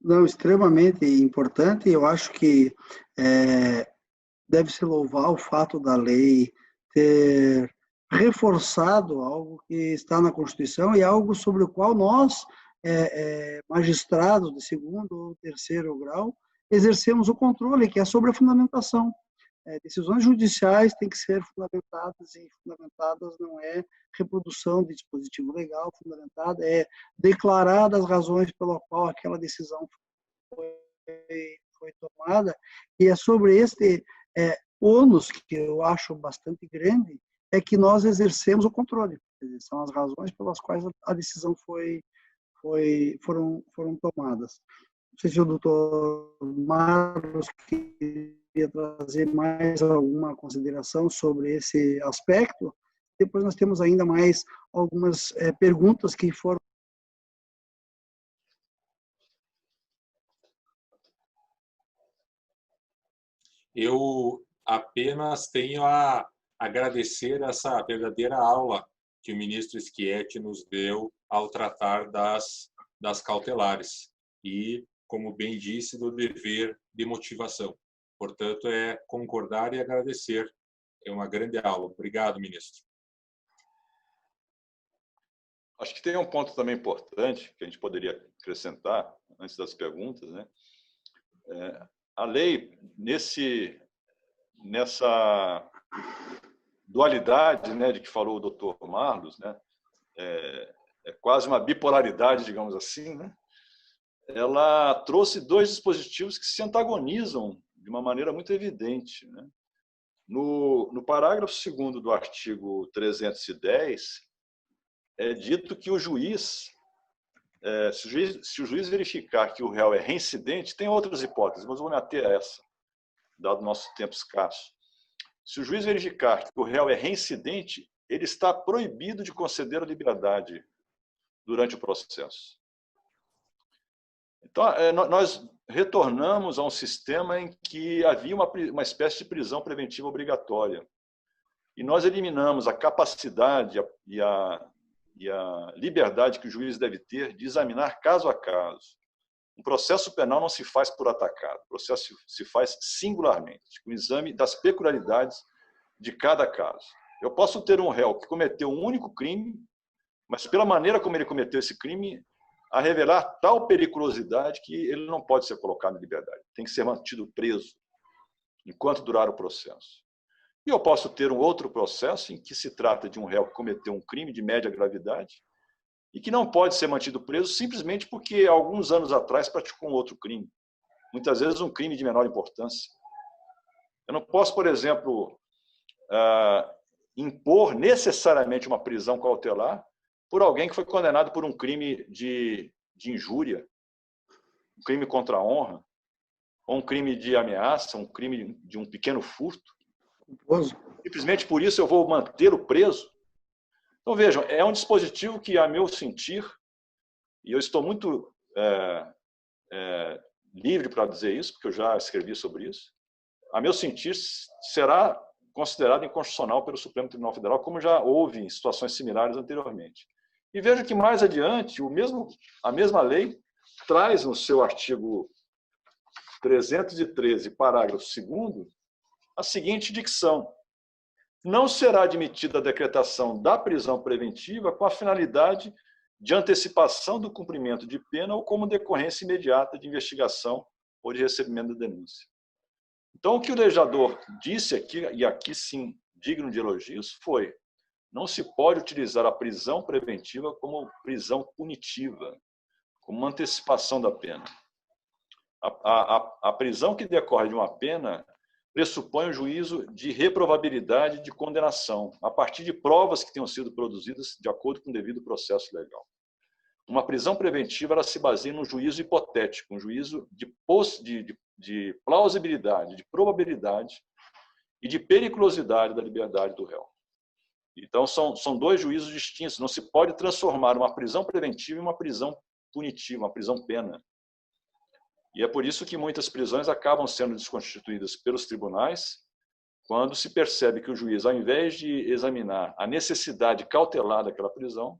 não, extremamente importante. Eu acho que deve-se louvar o fato da lei ter reforçado algo que está na Constituição e algo sobre o qual nós, magistrados de segundo ou terceiro grau, exercemos o controle, que é sobre a fundamentação. Decisões judiciais têm que ser fundamentadas, e fundamentadas não é reprodução de dispositivo legal, fundamentada é declaradas as razões pela qual aquela decisão foi tomada, e é sobre este ônus, que eu acho bastante grande, é que nós exercemos o controle. São as razões pelas quais a decisão foram tomadas. Não sei se o doutor Marlos queria trazer mais alguma consideração sobre esse aspecto. Depois nós temos ainda mais algumas perguntas que foram. Eu apenas tenho a agradecer essa verdadeira aula que o ministro Schietti nos deu ao tratar das cautelares e, como bem disse, do dever de motivação. Portanto, é concordar e agradecer. É uma grande aula. Obrigado, ministro. Acho que tem um ponto também importante que a gente poderia acrescentar antes das perguntas, né? A lei, nessa dualidade, né, de que falou o doutor Marlos, né, é quase uma bipolaridade, digamos assim, né? Ela trouxe dois dispositivos que se antagonizam de uma maneira muito evidente, né? No parágrafo 2º do artigo 310, é dito que o juiz, se o juiz verificar que o réu é reincidente, tem outras hipóteses, mas vou me ater a essa, dado o nosso tempo escasso. Se o juiz verificar que o réu é reincidente, ele está proibido de conceder a liberdade durante o processo. Então, nós retornamos a um sistema em que havia uma espécie de prisão preventiva obrigatória. E nós eliminamos a capacidade e a liberdade que o juiz deve ter de examinar caso a caso. Um processo penal não se faz por atacado, o processo se faz singularmente, com o exame das peculiaridades de cada caso. Eu posso ter um réu que cometeu um único crime, mas pela maneira como ele cometeu esse crime, a revelar tal periculosidade que ele não pode ser colocado em liberdade. Tem que ser mantido preso enquanto durar o processo. E eu posso ter um outro processo em que se trata de um réu que cometeu um crime de média gravidade e que não pode ser mantido preso simplesmente porque, alguns anos atrás, praticou um outro crime. Muitas vezes um crime de menor importância. Eu não posso, por exemplo, impor necessariamente uma prisão cautelar por alguém que foi condenado por um crime de injúria, um crime contra a honra, ou um crime de ameaça, um crime de um pequeno furto. Simplesmente por isso eu vou mantê-lo preso. Então, vejam, é um dispositivo que, a meu sentir, e eu estou muito livre para dizer isso, porque eu já escrevi sobre isso, a meu sentir, será considerado inconstitucional pelo Supremo Tribunal Federal, como já houve em situações similares anteriormente. E veja que mais adiante, a mesma lei traz no seu artigo 313, parágrafo 2º, a seguinte dicção: não será admitida a decretação da prisão preventiva com a finalidade de antecipação do cumprimento de pena ou como decorrência imediata de investigação ou de recebimento da denúncia. Então, o que o legislador disse aqui, e aqui sim, digno de elogios, foi: não se pode utilizar a prisão preventiva como prisão punitiva, como uma antecipação da pena. A prisão que decorre de uma pena pressupõe o juízo de reprovabilidade de condenação, a partir de provas que tenham sido produzidas de acordo com o devido processo legal. Uma prisão preventiva ela se baseia num juízo hipotético, um juízo de plausibilidade, de probabilidade e de periculosidade da liberdade do réu. Então, são dois juízos distintos. Não se pode transformar uma prisão preventiva em uma prisão punitiva, uma prisão-pena. E é por isso que muitas prisões acabam sendo desconstituídas pelos tribunais, quando se percebe que o juiz, ao invés de examinar a necessidade cautelar daquela prisão,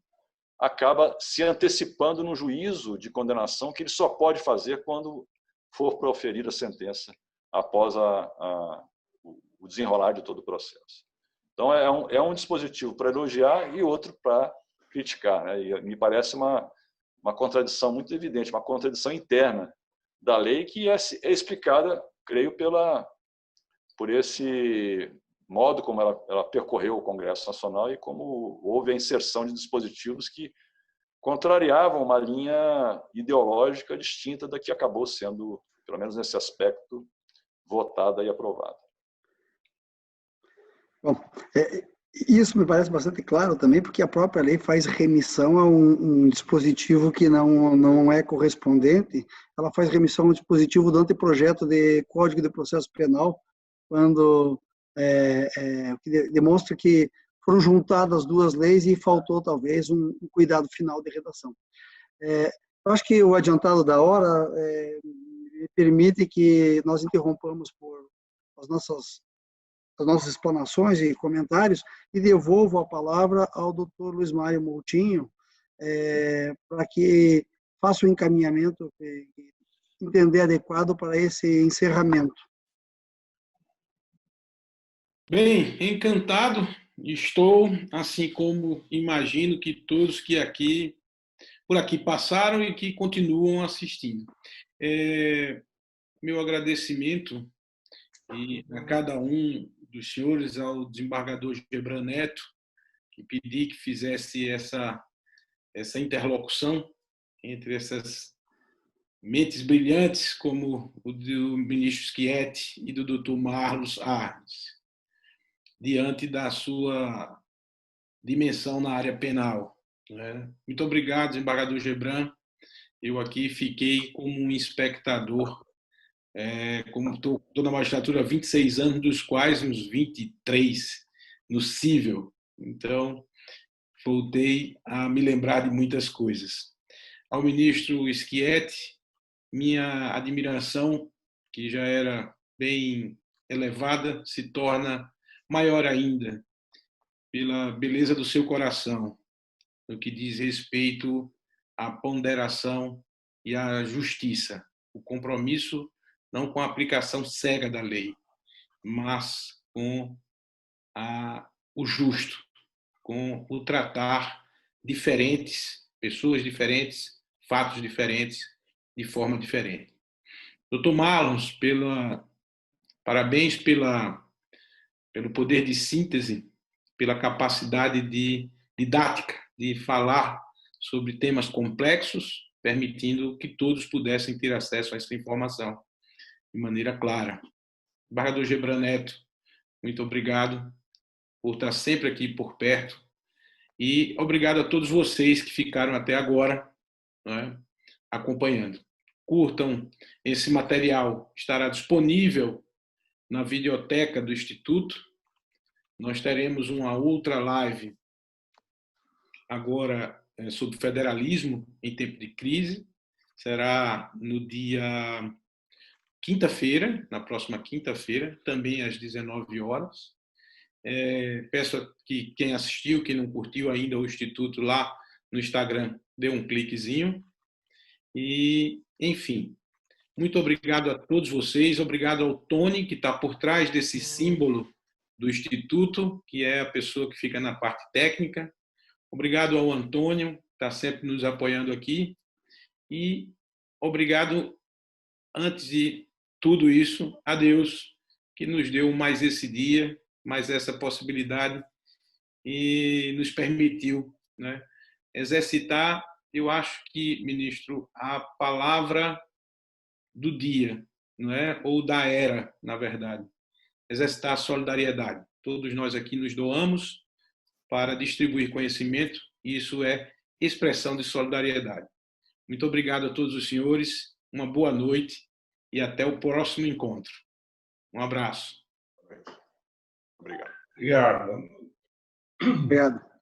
acaba se antecipando no juízo de condenação que ele só pode fazer quando for proferir a sentença após o desenrolar de todo o processo. Então, é um dispositivo para elogiar e outro para criticar, né? E me parece uma contradição muito evidente, uma contradição interna da lei que é explicada, creio, por esse modo como ela percorreu o Congresso Nacional e como houve a inserção de dispositivos que contrariavam uma linha ideológica distinta da que acabou sendo, pelo menos nesse aspecto, votada e aprovada. Bom, isso me parece bastante claro também, porque a própria lei faz remissão a um dispositivo que não é correspondente. Ela faz remissão a um dispositivo do anteprojeto de Código de Processo Penal, quando que demonstra que foram juntadas duas leis e faltou talvez um cuidado final de redação. Eu acho que o adiantado da hora permite que nós interrompamos por as nossas explanações e comentários e devolvo a palavra ao Dr. Luiz Mário Moutinho para que faça o encaminhamento que entender adequado para esse encerramento. Bem, encantado estou, assim como imagino que todos que por aqui passaram e que continuam assistindo. Meu agradecimento a cada um dos senhores, ao desembargador Gebran Neto, que pedi que fizesse essa interlocução entre essas mentes brilhantes, como o do ministro Schietti e do Dr. Marlos Arnes, diante da sua dimensão na área penal. Muito obrigado, desembargador Gebran. Eu aqui fiquei como um espectador, como estou na magistratura há 26 anos, dos quais uns 23 no cível. Então, voltei a me lembrar de muitas coisas. Ao ministro Schietti, minha admiração, que já era bem elevada, se torna maior ainda pela beleza do seu coração, no que diz respeito à ponderação e à justiça, o compromisso não com a aplicação cega da lei, mas com o justo, com o tratar diferentes, pessoas diferentes, fatos diferentes, de forma diferente. Dr. Marlos, parabéns pelo poder de síntese, pela capacidade de didática, de falar sobre temas complexos, permitindo que todos pudessem ter acesso a essa informação de maneira clara. Desembargador Gebran Neto, muito obrigado por estar sempre aqui por perto e obrigado a todos vocês que ficaram até agora, acompanhando. Curtam esse material, estará disponível na videoteca do Instituto. Nós teremos uma outra live agora sobre federalismo em tempo de crise. Será no dia quinta-feira, na próxima quinta-feira, também às 19 horas. Peço que quem assistiu, quem não curtiu ainda o Instituto lá no Instagram, dê um cliquezinho. E, enfim, muito obrigado a todos vocês. Obrigado ao Tony, que está por trás desse símbolo do Instituto, que é a pessoa que fica na parte técnica. Obrigado ao Antônio, que está sempre nos apoiando aqui. E obrigado, antes de tudo isso, a Deus, que nos deu mais esse dia, mais essa possibilidade e nos permitiu, né, exercitar, eu acho que, ministro, a palavra do dia, não é? Ou da era, na verdade. Exercitar a solidariedade. Todos nós aqui nos doamos para distribuir conhecimento, e isso é expressão de solidariedade. Muito obrigado a todos os senhores, uma boa noite e até o próximo encontro. Um abraço. Obrigado. Obrigado. Obrigado.